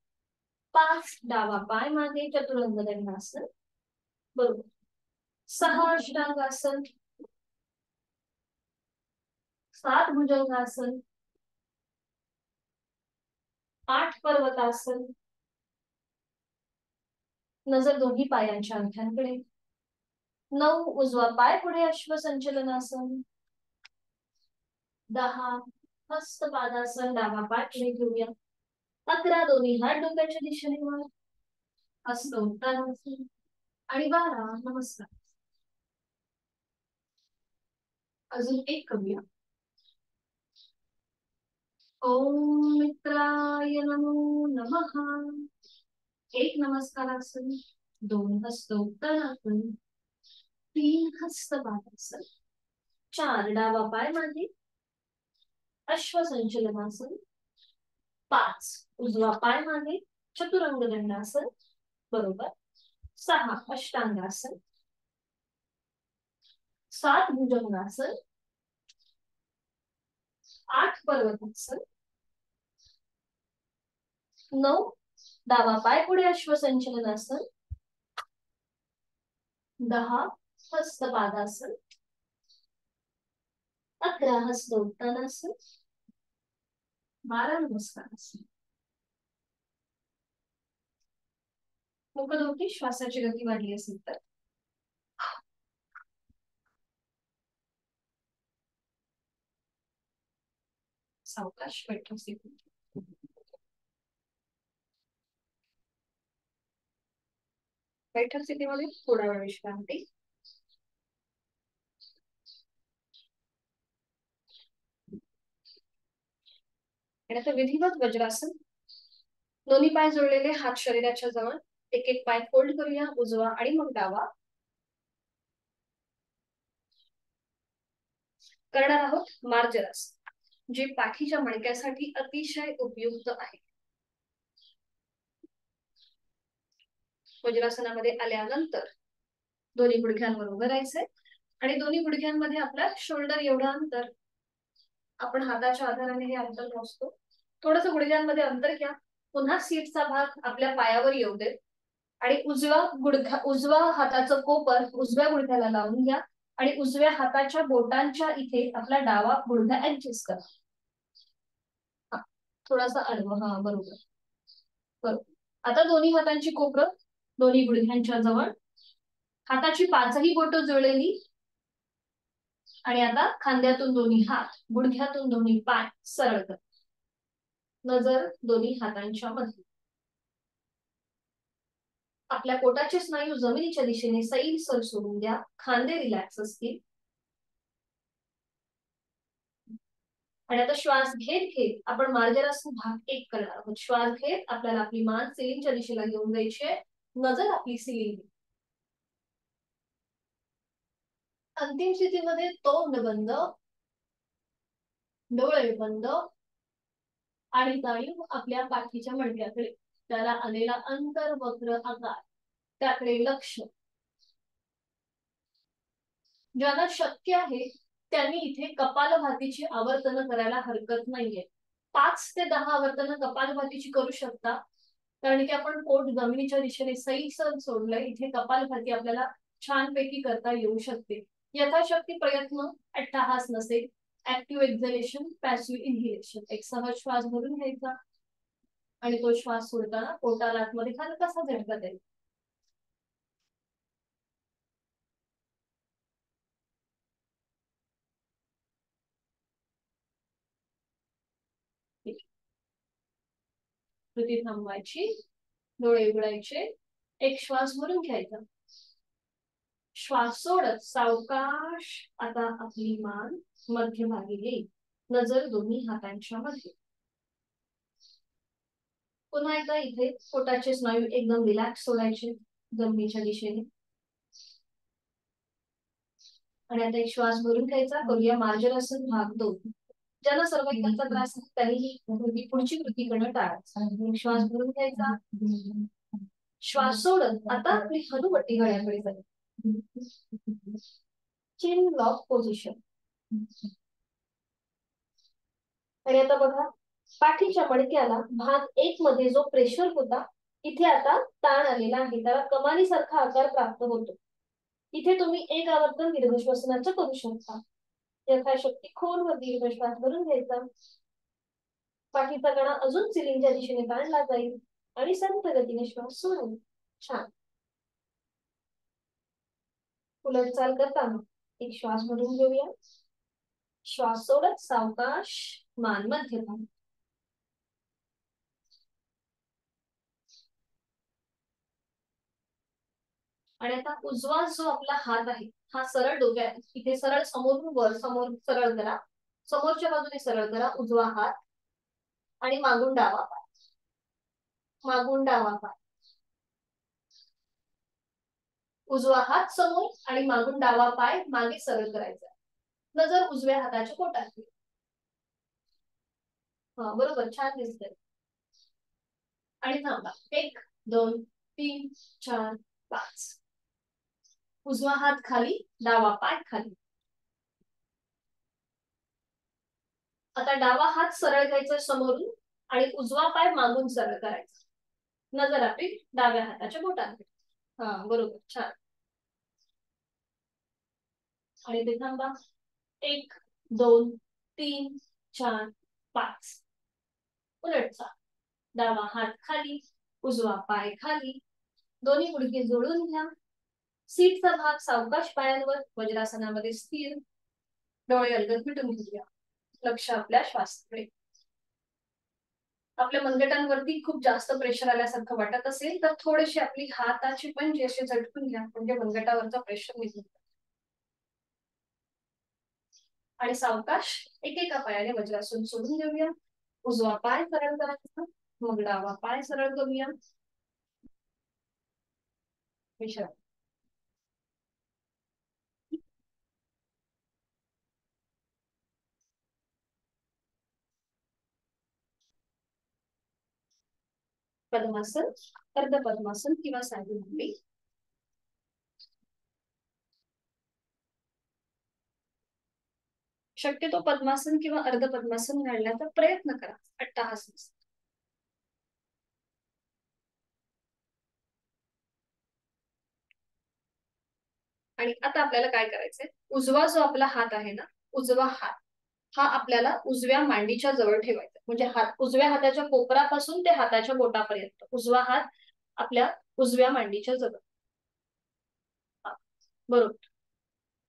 5 डावा पाय मागे चतुरंग दंडासन, बरोबर. 6 अष्टांगासन, 7 भुजंगासन, 8 पर्वतासन. नजर दोन्ही पायांच्या अंगठ्यांकडे. 9 उजवा पाय पुढे अश्वसंचलनासन, 10 हस्त पादासन, डावा पाय पुढे घेऊया. 11 दोन्ही हात डोक्याच्या दिशेने वर, हस्त उत्तानासन. आणि 12 नमस्कार. अजून एक करूया. ओम मित्राय नमो नमः. 1 नमस्कारासन, 2 हस्त उत्तानासन, 3 हस्त पादासन, 4 डावा पाय मागे अश्वसंचलनासन, 5 उजवा पाय मागे चतुरंग दंडासन, बरोबर. 6 अष्टांगासन, 7 भुजंगासन, 8 पर्वतासन, 9 डावा पाय पुढे अश्वसंचलनासन, 10 हस्त पादासन, 11 हस्त उत्तानासन, 12 नमस्कारासन. मुखदोटी श्वासाची गती वाढली असेल तर सावकाश बैठक स्थिती. बैठक स्थितीमध्ये थोडा वेळ विश्रांती. आणि आता विधिवत वज्रासन. दोन्ही पाय जोडलेले, हात शरीराच्या जवळ. एक एक पाय फोल्ड करूया, उजवा आणि मग डावा. करणार आहोत मार्जरासन, जे पाठीच्या मणक्यासाठी अतिशय उपयुक्त आहे. वज्रासनामध्ये आल्यानंतर दोन्ही गुडघ्यांवर उभं राहायचंय. आणि दोन्ही गुडघ्यांमध्ये आपल्या शोल्डर एवढं अंतर, आपण हाताच्या आधाराने हे अंतर मोजतो. थोडंसं गुडघ्यांमध्ये अंतर घ्या. पुन्हा सीटचा भाग आपल्या पायावर येऊ दे आणि उजवा हाताचं कोपर उजव्या गुडघ्याला लावून घ्या आणि उजव्या हाताच्या बोटांच्या इथे आपला डावा गुडघा ऍडजस्ट करा. थोडासा आडवा, हा बरोबर बरोबर. आता दोन्ही हातांची कोपरं दोन्ही गुडघ्यांच्या जवळ, हाताची पाचही बोटं जुळलेली आणि आता खांद्यातून दोन्ही हात, गुडघ्यातून दोन्ही पाय सरळ कर. नजर दोन्ही हातांच्या मध्ये. आपल्या पोटाचे स्नायू जमिनीच्या दिशेने सैलसर सोडून द्या. खांदे रिलॅक्स असतील. आणि आता श्वास घेत घेत आपण मार्जरासन भाग 1 करणार आहोत. श्वास घेत आपल्याला आपली मान सिलिंगच्या दिशेला घेऊन जायची आहे. नजर आपली सिलिंग. अंतिम स्थितीमध्ये तोंड बंद, डोळे बंद आणि जाणीव आपल्या पाठीच्या मणक्याकडे. त्याला आलेला अंतर वक्र आकार, त्याकडे लक्ष. ज्यांना शक्य आहे त्यांनी इथे कपालभातीची आवर्तन करायला हरकत नाहीये. 5 ते 10 आवर्तन कपालभातीची करू शकता, कारण की आपण पोट जमिनीच्या दिशेने सैलसर सोडलंय. इथे कपालभाती आपल्याला छानपैकी करता येऊ शकते. यथाशक्ती प्रयत्न अट्टहास नसेल. Active exhalation, passive inhalation. एक सहज श्वास भरून घ्यायचा आणि तो श्वास सोडताना पोटाला आतमध्ये हलकासा झटका द्यायचा. कृती थांबवायची, डोळे उघडायचे, एक श्वास भरून घ्यायचा, श्वास सोडत सावकाश आता आपली मान मध्यभागी येईल. नजर दोन्ही हातांच्या मध्ये. पुन्हा एकदा इथे पोटाचे स्नायू एकदम रिलॅक्स सोडायचे जमिनीच्या दिशेने. आणि आता एक श्वास भरून घ्यायचा. करूया मार्जरासन भाग 2. ज्यांना सर्वाइकलचा त्रास आहे त्यांनी पुढची कृती करणं टाळायचं. श्वास भरून घ्यायचा, श्वास सोडत आता आपली हनुवटी गळ्याकडे जाईल. चिन लॉक पोझिशन. आणि आता बघा, पाठीच्या मणक्याला भाग 1 मध्ये जो प्रेशर होता इथे आता ताण आलेला आहे, त्याला कमानीसारखा आकार प्राप्त होतो. इथे तुम्ही एक आवर्तन दीर्घ श्वसनाचं करू शकता. यथाशक्ती खोलवर दीर्घ श्वास भरून घ्यायचा. पाठीचा कणा अजून सिलिंगच्या दिशेने ताणला जाईल आणि संत गतीने श्वास सोडायचा. छान. उलटचाल करताना एक श्वास भरून घेऊया. श्वास सोडत सावकाश मान मध्ये पाहू. आणि आता उजवा जो आपला हात आहे हा सरळ डोक्यात इथे सरळ समोरून वर समोर सरळ करा. समोरच्या बाजूने सरळ करा उजवा हात आणि मागून डावा पाय. मागून डावा पाय. उजवा हात समोर आणि मागून डावा पाय मागे सरळ करायचा. नजर उजव्या हाताच्या पोटात. हा बरोबर, छान दिसतंय. आणि थांबा. 1 2 3 4 5. उजवा हात खाली, डावा पाय खाली. आता डावा हात सरळ घ्यायचा समोरून आणि उजवा पाय मागून सरळ करायचा. नजर आपली डाव्या हाताच्या बोटांकडे. हा बरोबर, छान. आणि ते थांबा. 1 2 3 4 5. उलटचा. डावा हात खाली, उजवा पाय खाली, दोन्ही गुडघे जोडून घ्या. सीटचा भाग सावकाश पायांवर वज्रासनामध्ये स्थिर. डोळे अलगद मिटून घेऊया. लक्ष आपल्या श्वासाकडे. आपल्या मनगटांवरती खूप जास्त प्रेशर आल्यासारखं वाटत असेल तर थोडेसे आपली हाताची पंजे असे झटकून घ्या, म्हणजे मनगटावरचा प्रेशर निघून. आणि सावकाश एकेका पायाने वज्रासन सोडून देऊया. उजवा पाय सरळ करायचा, मग डावा पाय सरळ करूया. विश्राम. पद्मासन, अर्ध पद्मासन किंवा साधी उभी. शक्यतो पद्मासन किंवा अर्ध पद्मासन घालण्याचा प्रयत्न करा, अट्टहास नसता. आणि आता आपल्याला काय करायचंय, उजवा जो आपला हात आहे ना, उजवा हात हा आपल्याला उजव्या मांडीच्या जवळ ठेवायचा. म्हणजे हात उजव्या हाताच्या कोपरापासून ते हाताच्या बोटापर्यंत उजवा हात आपल्या उजव्या मांडीच्या जवळ. बरोबर.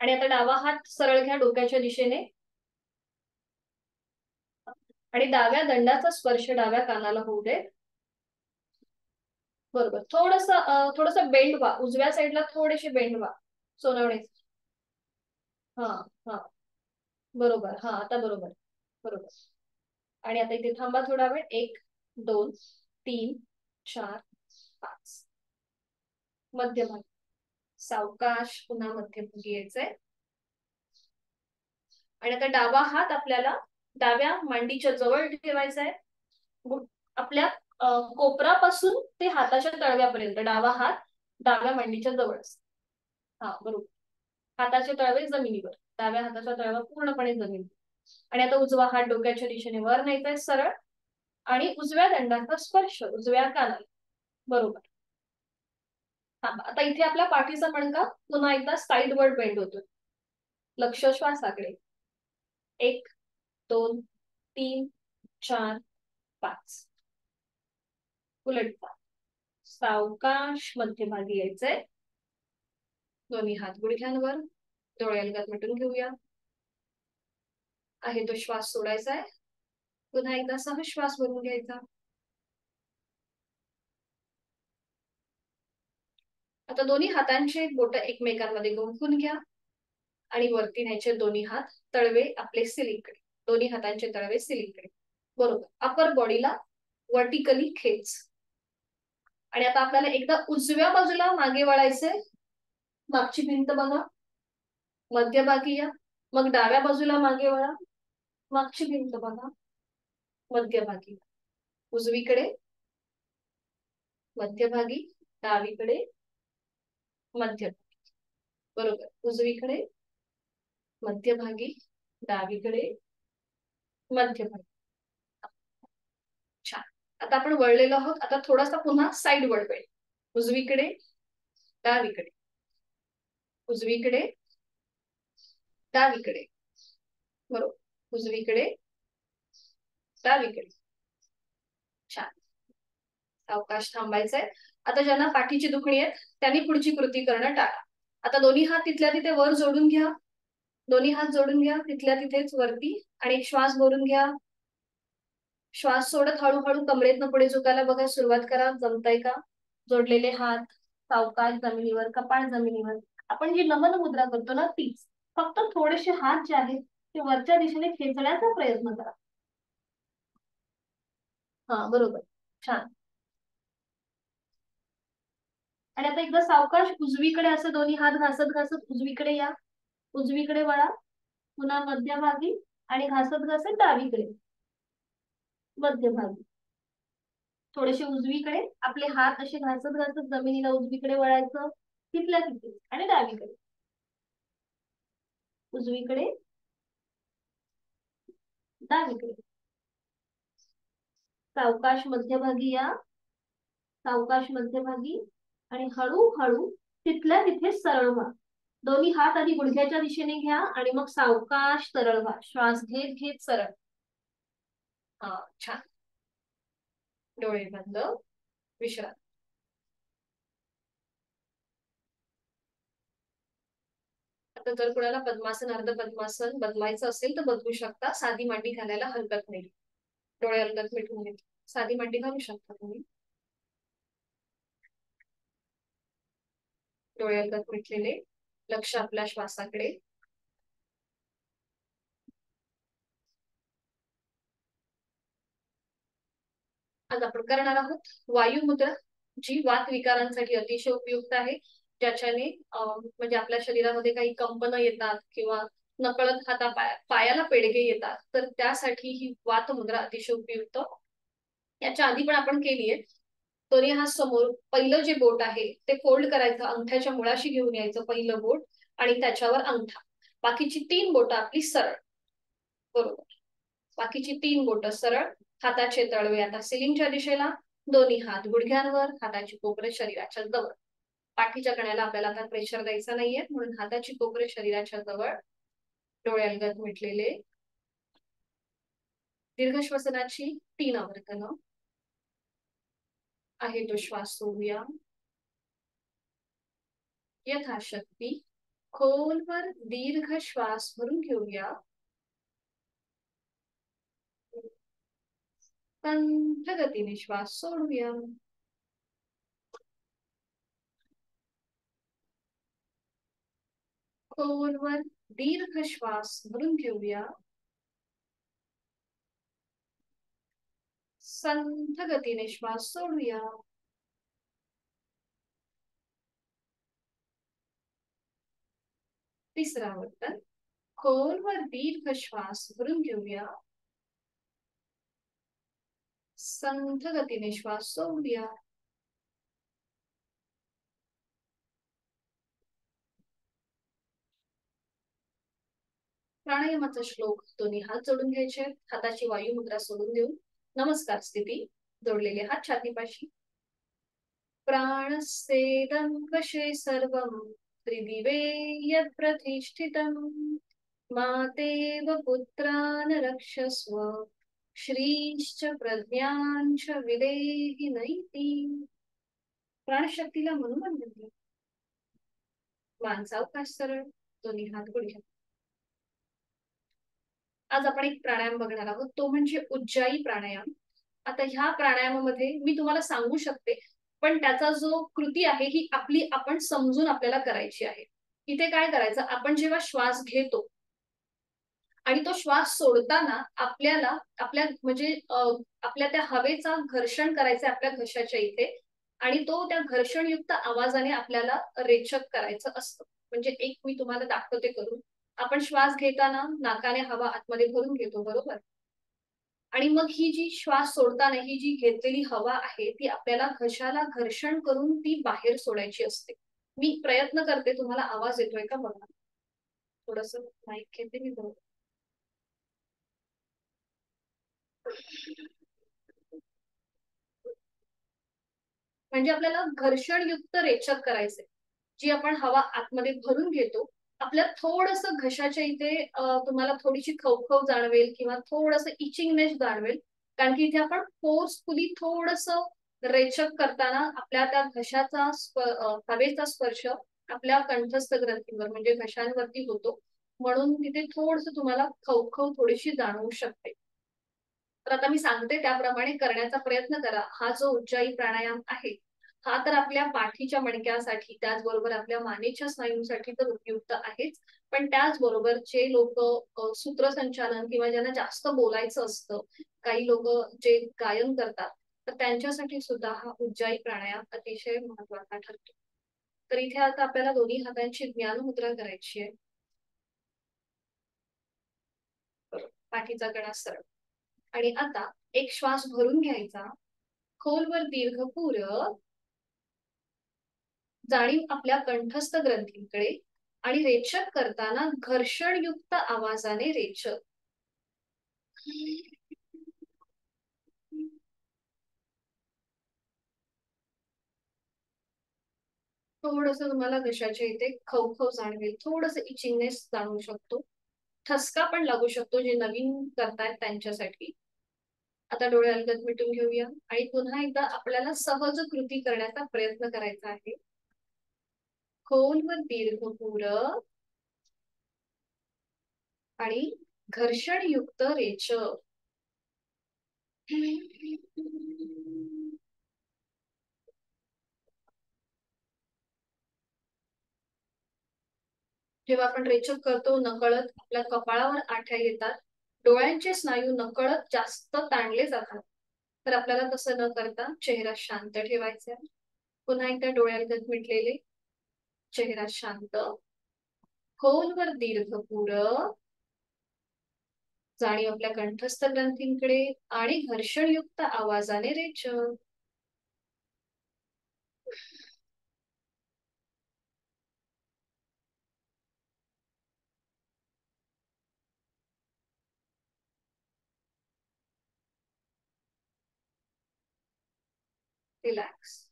आणि आता डावा हात सरळ घ्या डोक्याच्या दिशेने आणि डाव्या दंडाचा स्पर्श डाव्या कानाला होऊ दे. बरोबर. थोडस बेंड व्हा, उजव्या साईडला थोडेसे बेंड व्हा. सोनवणे. हा हा बरोबर. हा आता बरोबर. बरोबर. आणि आता इथे थांबा थोडा वेळ. 1 2 3 4 5. मध्यभागी सावकाश पुन्हा मध्यभागी यायचंय. आणि आता डावा हात आपल्याला डाव्या मांडीच्या जवळ ठेवायचा आहे. आपल्या कोपरापासून ते हाताच्या तळव्यापर्यंत डावा हात डाव्या मांडीच्या जवळ. हा बरोबर. हाताचे तळवे जमिनीवर, डाव्या हाताचा तळवा पूर्णपणे जमिनीवर. आणि आता उजवा हात डोक्याच्या दिशेने वर न्यायचा सरळ आणि उजव्या दंडाचा स्पर्श उजव्या कानाला. बरोबर. आता इथे आपल्या पाठीचा मणका पुन्हा एकदा साईड वर्ड बेंड होतो. लक्ष श्वासाकडे. 1 2 3 4 5. उलटता सावकाश मध्यभागी यायचंय. दोन्ही हात गुडघ्यांवर, डोळे अलगद मिटून घेऊया. आहे तो श्वास सोडायचा आहे. पुन्हा एकदा सहज श्वास भरून घ्यायचा. आता दोन्ही हातांचे बोट एकमेकांमध्ये गुंफून घ्या आणि वरती न्यायचे दोन्ही हात तळवे आपले सिलिंगकडे. दोन्ही हातांचे तळवे सिलिंगकडे. बरोबर. अपर बॉडीला वर्टिकली खेच. आणि आता आपल्याला एकदा उजव्या बाजूला मागे वळायचंय. मागची भिंत बघा, मध्यभागी या. मग डाव्या बाजूला मागे वळा, मागची भिंत बघा, मध्यभागी. उजवीकडे, मध्यभागी, डावीकडे, मध्यभागी. बरोबर. उजवीकडे, मध्यभागी, डावीकडे, मध्यभागी. छान. आता आपण वळलेलो आहोत. आता थोडासा पुन्हा साईड वळवेल. उजवीकडे, डावीकडे, उजवीकडे, डावीकडे. बरोबर. उजवीकडे, डावीकडे. छान. सावकाश थांबायचंय. आता ज्यांना पाठीची दुखणी आहे त्यांनी पुढची कृती करणं टाळा. आता दोन्ही हात तिथल्या तिथे वर जोडून घ्या. दोन्ही हात जोडून घ्या तिथल्या तिथेच वरती आणि श्वास भरून घ्या. श्वास सोडत हळूहळू कमरेतनं पुढे झुकायला बघा. सुरुवात करा. जमतंय का? जोडलेले हात सावकाश जमिनीवर, कपाळ जमिनीवर. आपण जी नमन मुद्रा करतो ना तीच, फक्त थोडेसे हात जे आहेत ते वरच्या दिशेने खेचण्याचा प्रयत्न करा. हा बरोबर. छान. आणि आता एकदा सावकाश उजवीकडे असं दोन्ही हात घासत घासत उजवीकडे या. उजवीकडे वळा. पुन्हा मध्यभागी आणि घासत घासत डावीकडे, मध्यभागी. थोडेसे उजवीकडे. आपले हात असे घासत घासत जमिनीला उजवीकडे वळायचं. तिथल्या तिथे आणि डावीकडे, उजवीकडे, डावीकडे. सावकाश मध्यभागी या. सावकाश मध्यभागी आणि हळूहळू तिथल्या तिथे सरळ व्हा. दोन्ही हात आधी गुडघ्याच्या दिशेने घ्या आणि मग सावकाश सरळ व्हा. श्वास घेत घेत सरळ. हा छान. डोळे बंद. विश्रांती. आता जर कुणाला पद्मासन अर्ध पद्मासन बदलायचं असेल तर बदलू शकता. साधी मांडी घालायला हरकत नाही. डोळे अलगद मिटून घेत साधी मांडी घालू शकता तुम्ही. डोळे अलगद मिटलेले, लक्ष आपल्या श्वासाकडे. आज आपण करणार आहोत वायू मुद्रा, जी वात विकारांसाठी अतिशय उपयुक्त आहे. ज्याच्याने म्हणजे आपल्या शरीरामध्ये काही कंपन येतात किंवा नकळत पायाला पेडगे येतात, तर त्यासाठी ही वात मुद्रा अतिशय उपयुक्त. याच्या आधी पण आपण केलीये. दोन्ही हात समोर. पहिलं जे बोट आहे ते फोल्ड करायचं, अंगठ्याच्या मुळाशी घेऊन यायचं पहिलं बोट आणि त्याच्यावर अंगठा. बाकीची 3 बोट आपली सरळ. बरोबर. बाकीची 3 बोटं सरळ, हाताचे तळवे आता सिलिंगच्या दिशेला, दोन्ही हात गुडघ्यांवर, हाताची कोपरे शरीराच्या जवळ. पाठीच्या कण्याला आपल्याला आता प्रेशर द्यायचा नाहीये, म्हणून हाताची कोपरे शरीराच्या जवळ, डोळे अलगद मिटलेले. दीर्घ श्वसनाची 3 आवर्तनं. आहे तो श्वास सोडूया. यथाशक्ती खोलवर दीर्घ श्वास भरून घेऊया. मंद गतीने श्वास सोडूया. खोलवर दीर्घ श्वास भरून घेऊया. संथ गतीने श्वास सोडूया. तिसरा आवर्तन. खोलवर दीर्घ श्वास भरून घेऊया. संथ गतीने श्वास सोडूया. प्राणायामाचा श्लोक दोन्ही हात जोडून घ्यायचे, हाताची वायू मुद्रा सोडून देऊन नमस्कार स्थिती, जोडलेले हात छातीपाशी. प्राणस्तेदं वशे सर्वं त्रिदिवे यत् प्रतिष्ठितं मातेव पुत्रान् रक्षस्व श्रीश्च प्रज्ञांच विदेहि नैति. प्राणशक्तीला म्हणून म्हणते. मान सावकाश सरळ, दोन्ही हात गुडघ्यात. आज आपण एक प्राणायाम बघणार आहोत, तो म्हणजे उज्जाई प्राणायाम. आता ह्या प्राणायामामध्ये मी तुम्हाला सांगू शकते, पण त्याचा जो कृती आहे ही आपण समजून आपल्याला करायची आहे. इथे काय करायचं, आपण जेव्हा श्वास घेतो आणि तो श्वास सोडताना आपल्याला आपल्या त्या हवेचा घर्षण करायचं आपल्या घशाच्या इथे, आणि तो त्या घर्षणयुक्त आवाजाने आपल्याला रेचक करायचं असतं. म्हणजे एक मी तुम्हाला दाखवते करून. आपण श्वास घेताना नाकाने हवा आतमध्ये भरून घेतो, बरोबर. आणि मग ही जी श्वास सोडताना ही जी घेतलेली हवा आहे ती आपल्याला घशाला घर्षण करून ती बाहेर सोडायची असते. मी प्रयत्न करते, तुम्हाला आवाज येतोय का बघा. थोडस माईक घेते मी, बरोबर. म्हणजे आपल्याला घर्षणयुक्त रेचक करायचंय. जी आपण हवा आतमध्ये भरून घेतो, आपल्याला थोडस घशाच्या इथे तुम्हाला थोडीशी खवखव जाणवेल किंवा थोडस इचिंगनेस जाणवेल, कारण की इथे आपण फोर्सफुली थोडस रेचक करताना आपल्या त्या घशाचा हवेचा स्पर्श आपल्या कंठस्थ ग्रंथींवर म्हणजे घशांवरती होतो, म्हणून तिथे थोडस तुम्हाला खवखव थोडीशी जाणवू शकते. तर आता मी सांगते त्याप्रमाणे करण्याचा प्रयत्न करा. हा जो उज्जाई प्राणायाम आहे, हा तर आपल्या पाठीच्या मणक्यासाठी, त्याचबरोबर आपल्या मानेच्या स्नायूंसाठी तर उपयुक्त आहेच, पण त्याचबरोबर जे लोक सूत्रसंचालन किंवा ज्यांना जास्त बोलायचं असतं, काही लोक जे गायन करतात, तर त्यांच्यासाठी सुद्धा हा उज्जाई प्राणायाम अतिशय महत्वाचा ठरतो. तर इथे आता आपल्याला दोन्ही हातांची ज्ञान मुद्रा करायची आहे. पाठीचा कणा सरळ, आणि आता एक श्वास भरून घ्यायचा, खोलवर दीर्घ पूरक, जाणीव आपल्या कंठस्थ ग्रंथींकडे, आणि रेचक करताना घर्षणयुक्त आवाजाने रेचक. थोडस तुम्हाला घशाच्या इथे खवखव जाणवेल, थोडस इचिंगनेस जाणवू शकतो, ठसका पण लागू शकतो जे नवीन करतायत त्यांच्यासाठी. आता डोळे अलगद मिटून घेऊया आणि पुन्हा एकदा आपल्याला सहज कृती करण्याचा प्रयत्न करायचा आहे. खोलवर दीर्घ पूरक आणि घर्षणयुक्त रेचक. जेव्हा आपण रेचक करतो, नकळत आपल्या कपाळावर आठ्या येतात, डोळ्यांचे स्नायू नकळत जास्त ताणले जातात. तर आपल्याला तसं न करता चेहरा शांत ठेवायचा. पुन्हा एकदा डोळ्यालगद मिटलेले, चेहरा शांत, खोलवर दीर्घ पूरक, जाणीव आपल्या कंठस्थ ग्रंथींकडे, आणि घर्षणयुक्त आवाजाने रेचक. रिलॅक्स.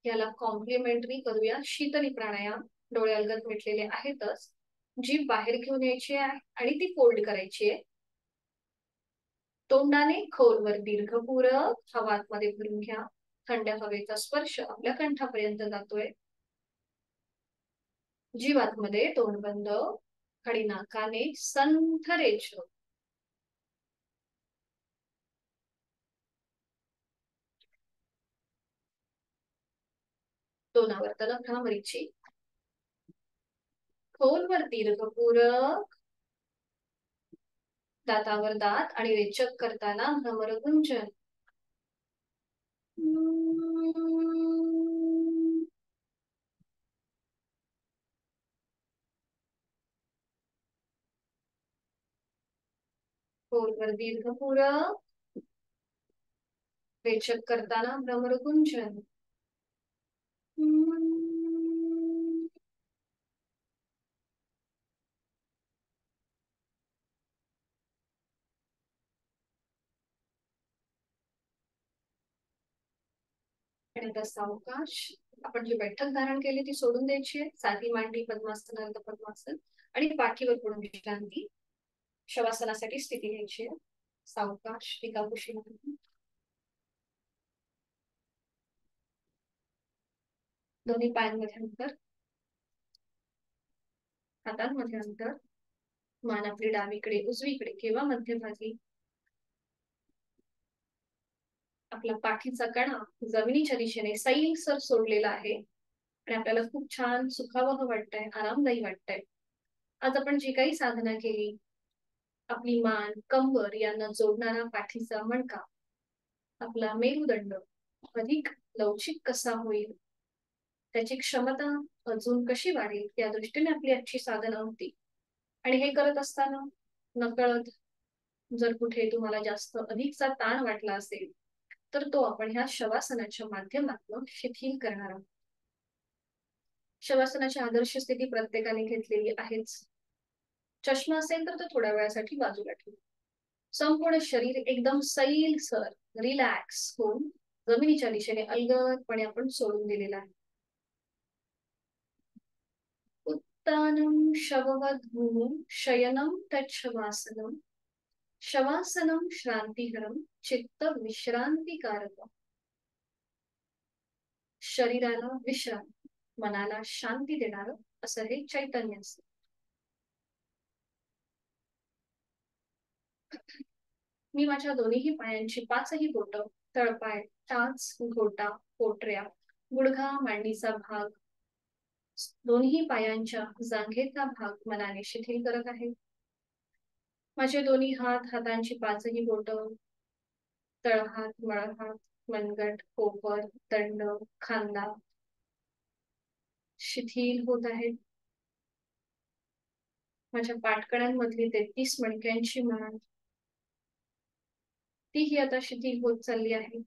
याला कॉम्प्लिमेंटरी करूया शीतली प्राणायाम. डोळे अलगद मिटलेले आहेतच, जीभ बाहेर घेऊन यायची आहे आणि ती फोल्ड करायची आहे. तोंडाने खोलवर दीर्घपूरक हवा आतमध्ये भरून घ्या. थंड हवेचा स्पर्श आपल्या कंठापर्यंत जातोय. जीभ आतमध्ये, तोंड बंद, खडी नाकाने संथ रेचो. तोंडावर भ्रामरीची. खोलवर दीर्घपूरक, दातावर दात आणि रेचक करताना भ्रमर गुंजन. खोलवर दीर्घपूरक, रेचक करताना भ्रमर गुंजन. आणि आता सावकाश आपण जी बैठक धारण केली ती सोडून द्यायची आहे. साधी मांडी, पद्मासन, अर्ध पद्मासन आणि पाठीवर पडून विश्रांती. शवासनासाठी स्थिती घ्यायची आहे. सावकाश टिकाकुशी. दोन्ही पायांमध्ये अंतर, हातांमध्ये अंतर. मान आपली डावीकडे, उजवीकडे किंवा मध्यभागी. आपला पाठीचा कणा जमिनीच्या दिशेने सैलसर सोडलेला आहे आणि आपल्याला खूप छान सुखावह वाटतंय, आरामदायी वाटतंय. आज आपण जी काही साधना केली, आपली मान, कंबर यांना जोडणारा पाठीचा मणका, आपला मेरुदंड अधिक लवचिक कसा होईल, त्याची क्षमता अजून कशी वाढेल, त्या दृष्टीने आपली आजची साधना होती. आणि हे करत असताना नकळत जर कुठे तुम्हाला जास्त अधिकचा ताण वाटला असेल तर तो आपण ह्या शवासनाच्या माध्यमातून शिथिल करणार आहोत. शवासनाची आदर्श स्थिती प्रत्येकाने घेतलेली आहेच. चष्मा असेल तर तो थोड्या वेळासाठी बाजूला ठेवू. संपूर्ण शरीर एकदम सैलसर, रिलॅक्स होऊन जमिनीच्या दिशेने अलगदपणे आपण सोडून दिलेला आहे. उत्तानं शववद्भूमौ शयनं तच्छवासनं. शवासनं श्रांतिहरं चित्त विश्रांतिकारकं. शरीराला विश्रांती, मनाला शांती देणारं असं हे चैतन्य असतं. मी माझ्या दोन्ही पायांची पाचही बोटं, तळपाय, टाच, घोटा, पोटऱ्या, गुडघा, मांडीचा भाग, दोन्ही पायांच्या जांघेचा भाग मनाने शिथिल करत आहे. माझे दोन्ही हात, हातांची पाचही बोटं, तळहात, मळहात, मनगट, कोपर, दंड, खांदा शिथिल होत आहेत. माझ्या पाठकड्यांमधली 33 मणक्यांची मान, तीही आता शिथिल होत चालली आहे.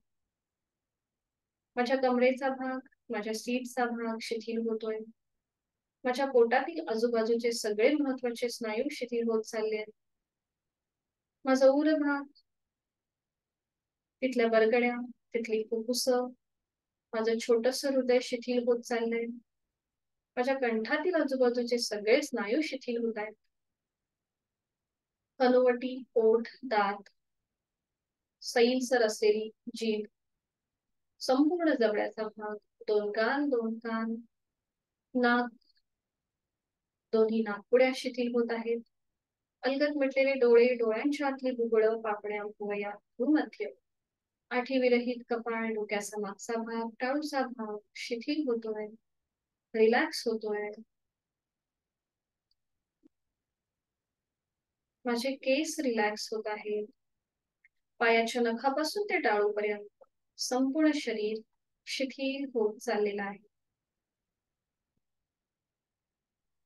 माझ्या कमरेचा भाग, माझ्या सीटचा भाग शिथिल होतोय. माझ्या पोटातील आजूबाजूचे सगळे महत्वाचे स्नायू शिथिल होत चालले आहेत. माझा उर भाग, तिथल्या बरगड्या, तिथली फुफ्फुस, माझं छोटस हृदय शिथिल होत चाललंय. माझ्या कंठातील आजूबाजूचे सगळे स्नायू शिथिल होत आहेत. हनुवटी, ओठ, दात, सैलसर असलेली जीभ, संपूर्ण जबड्याचा भाग, दोन कान, नाक, दोन्ही नाकपुड्या शिथिल होत आहेत. अलगद मिटलेले डोळे, डोळ्यांच्या आतली बुबुळं, पापण्या, भुवया, भूमध्य, आठी विरहित कपाळ, डोक्याचा मागचा भाग, टाळूचा भाग शिथिल होतोय, रिलॅक्स होतोय. माझे केस रिलॅक्स होत आहेत. पायाच्या नखापासून ते टाळूपर्यंत संपूर्ण शरीर शिथिल होत चाललेलं आहे.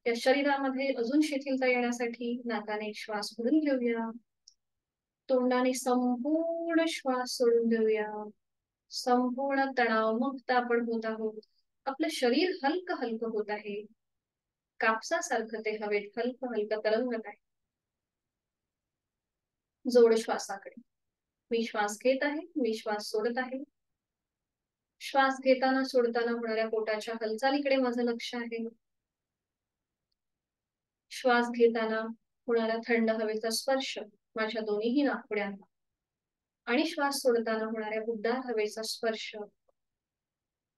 या शरीरामध्ये अजून शिथिलता येण्यासाठी नाकाने श्वास भरून घेऊया. तोंडाने संपूर्ण श्वास सोडून देऊया. संपूर्ण तणाव मुक्त आपण होत आहोत. आपलं शरीर हलकं हलकं होत आहे. कापसासारखं ते हवेत हलकं हलकं तरंगत आहे. जोड श्वासाकडे. मी श्वास घेत आहे, मी श्वास सोडत आहे. श्वास घेताना सोडताना होणाऱ्या पोटाच्या हालचालीकडे माझं लक्ष आहे. श्वास घेताना होणारा थंड हवेचा स्पर्श माझ्या दोन्हीही नाकपुड्यांना आणि श्वास सोडताना होणाऱ्या उबदार हवेचा स्पर्श,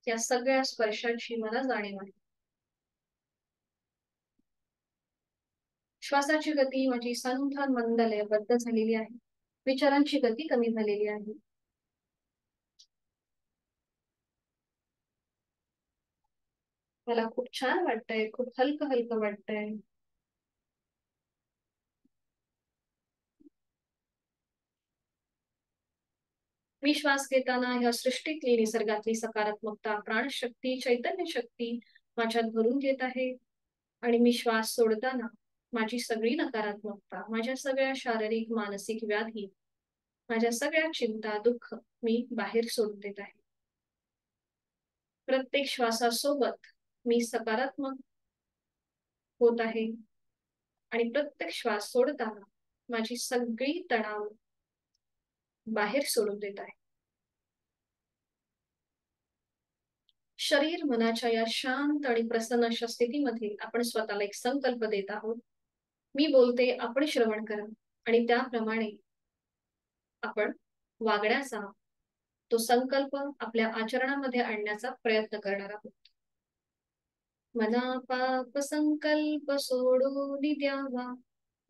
या सगळ्या स्पर्शाची मला जाणीव आहे. श्वासाची गती माझी संथ मंद लयबद्ध झालेली आहे. विचारांची गती कमी झालेली आहे. मला खूप छान वाटतंय, खूप हलकं हलकं वाटतंय. मी श्वास घेताना ह्या सृष्टीतली निसर्गातली सकारात्मकता, प्राणशक्ती, चैतन्य शक्ती माझ्यात भरून घेत आहे. आणि मी श्वास सोडताना माझी सगळी नकारात्मकता, माझ्या सगळ्या शारीरिक मानसिक व्याधी, माझ्या सगळ्या चिंता दुःख मी बाहेर सोडून देत आहे. प्रत्येक श्वासासोबत मी सकारात्मक होत आहे आणि प्रत्येक श्वास सोडताना माझी सगळी तणाव बाहेर सोडून देत आहे. शरीर मनाच्या या शांत आणि प्रसन्न अशा स्थितीमध्ये आपण स्वतःला एक संकल्प देत आहोत. मी बोलते, आपण श्रवण करा आणि त्याप्रमाणे आपण वागण्याचा, तो संकल्प आपल्या आचरणामध्ये आणण्याचा प्रयत्न करणार आहोत. मना पाप संकल्प सोडून द्यावा,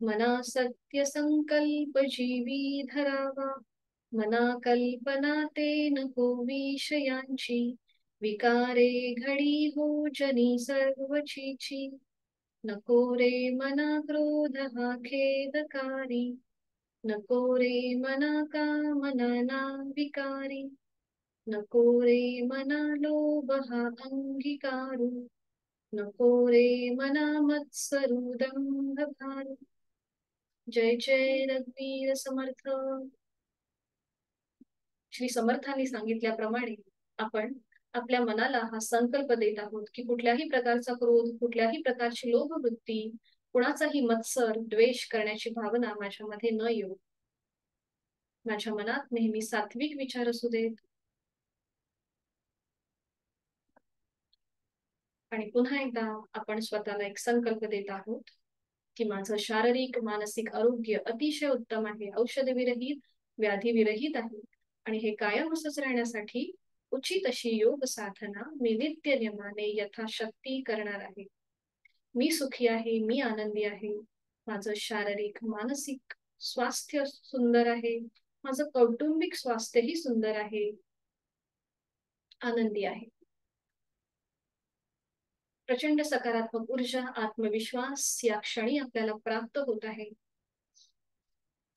मना सत्य संकल्प जीवी धरावा, मना कल्पना ते नको विषयांची, विकारे घडी हो जनी सर्वचीची, नको रे मना क्रोध हा खेदकारी, नको रे मना कामना ना विकारी, नको रे मना लोभ हा अंगीकारू, नको रे मना मत्सरू दंभ भारू. जय जय रघुवीर समर्थ. श्री समर्थांनी सांगितल्याप्रमाणे आपण आपल्या मनाला हा संकल्प देत आहोत की कुठल्याही प्रकारचा क्रोध, कुठल्याही प्रकारची लोभ वृत्ती, कुणाचाही मत्सर द्वेष करण्याची भावना माझ्यामध्ये न येऊ. माझ्या मनात नेहमी सात्विक विचार असू देत. आणि पुन्हा एकदा आपण स्वतःला एक संकल्प देत आहोत की माझं शारीरिक मानसिक आरोग्य अतिशय उत्तम आहे, औषध विरहित, व्याधी विरहित आहे. आणि हे कायम असंच राहण्यासाठी उचित अशी योग साधना मी नित्य नियमाने यथाशक्ती करणार आहे. मी सुखी आहे, मी आनंदी आहे, माझं शारीरिक मानसिक स्वास्थ्य सुंदर आहे, माझं कौटुंबिक स्वास्थ्यही सुंदर आहे, आनंदी आहे. प्रचंड सकारात्मक ऊर्जा, आत्मविश्वास या क्षणी आपल्याला प्राप्त होत आहे.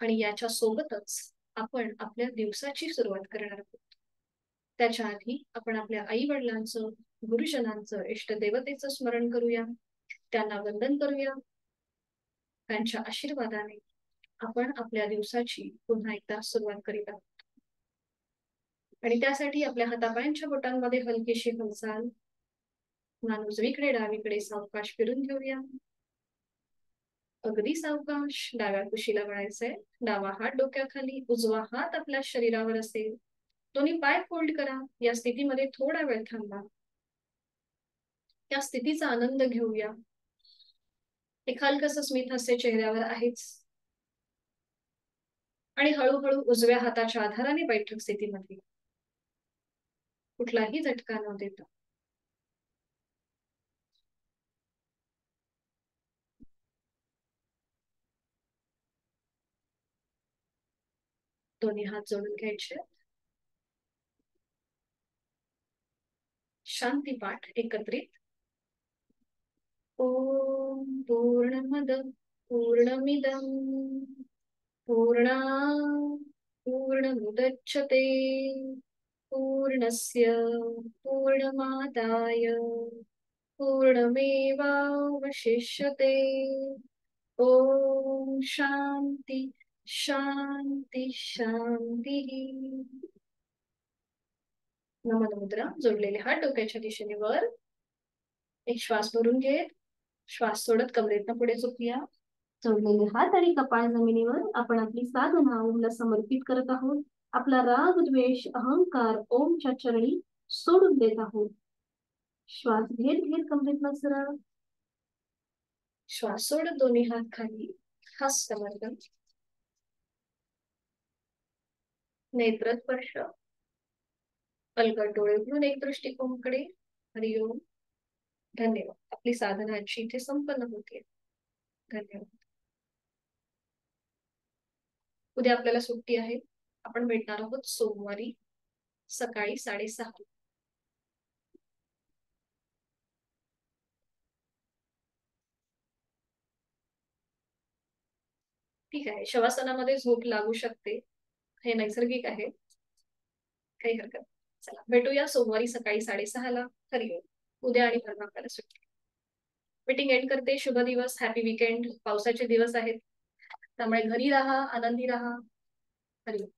आणि याच्या सोबतच आपण आपल्या दिवसाची सुरुवात करणार आहोत. त्याच्या आधी आपण आपल्या आई वडिलांचं, गुरुजनांचं, इष्टदेवतेचं स्मरण करूया, त्यांना वंदन करूया. त्यांच्या आशीर्वादाने आपण आपल्या दिवसाची पुन्हा एकदा सुरुवात करीत आहोत. आणि त्यासाठी आपल्या हातापायांच्या बोटांमध्ये हलकीशी हालचाल, मान उजवीकडे डावीकडे सावकाश फिरून घेऊया. अगदी सावकाश डाव्या कुशीला वळायचंय. डावा हात डोक्याखाली, उजवा हात आपल्या शरीरावर असेल. दोन्ही पाय फोल्ड करा. या स्थितीमध्ये थोडा वेळ थांबा. या स्थितीचा आनंद घेऊया. एक हलकसं स्मित हास्य चेहऱ्यावर आहेच. आणि हळूहळू उजव्या हाताच्या आधाराने बैठक स्थितीमध्ये, कुठलाही झटका न देता दोन्ही हात जोडून घ्यायचे. शांती पाठ एकत्रित. ओम पूर्णमद पूर्णमिदं पूर्णात् पूर्णमुदच्यते पूर्णस्य पूर्णमादाय पूर्णमेवावशिष्यते. ओम शांती शांती शांती. नमन मुद्रा. जोडलेले हात डोक्याच्या दिशेने वर. एक श्वास भरून घेत, श्वास सोडत कमरेतनं पुढे झोपूया. जोडलेले हात आणि कपाळ जमिनीवर आपण आपली साधना ओमला समर्पित करत आहोत. आपला राग, द्वेष, अहंकार ओमच्या चरणी सोडून देत आहोत. श्वास घेत घेत कमरेत सरळ. श्वास सोडत दोन्ही हात खाली. हस्तमर्दन. नेत्र स्पर्श. अलगद डोळे उघडून एक दृष्टिकोनकडे. हरिओम. धन्यवाद. आपली साधना इथे संपन्न होते. धन्यवाद. उद्या आपल्याला सुट्टी आहे. आपण भेटणार आहोत सोमवारी सकाळी 6:30. ठीक आहे. शवासनामध्ये झोप लागू शकते, हे नैसर्गिक आहे. काही हरकत नाही. चला भेटूया सोमवारी सकाळी 6:30. हरिओम. उद्या आणि परवा आपल्याला सुट्टी. मीटिंग एंड करते. शुभ दिवस. Happy weekend. पावसाचे दिवस आहेत, त्यामुळे घरी राहा, आनंदी राहा. हरिओम.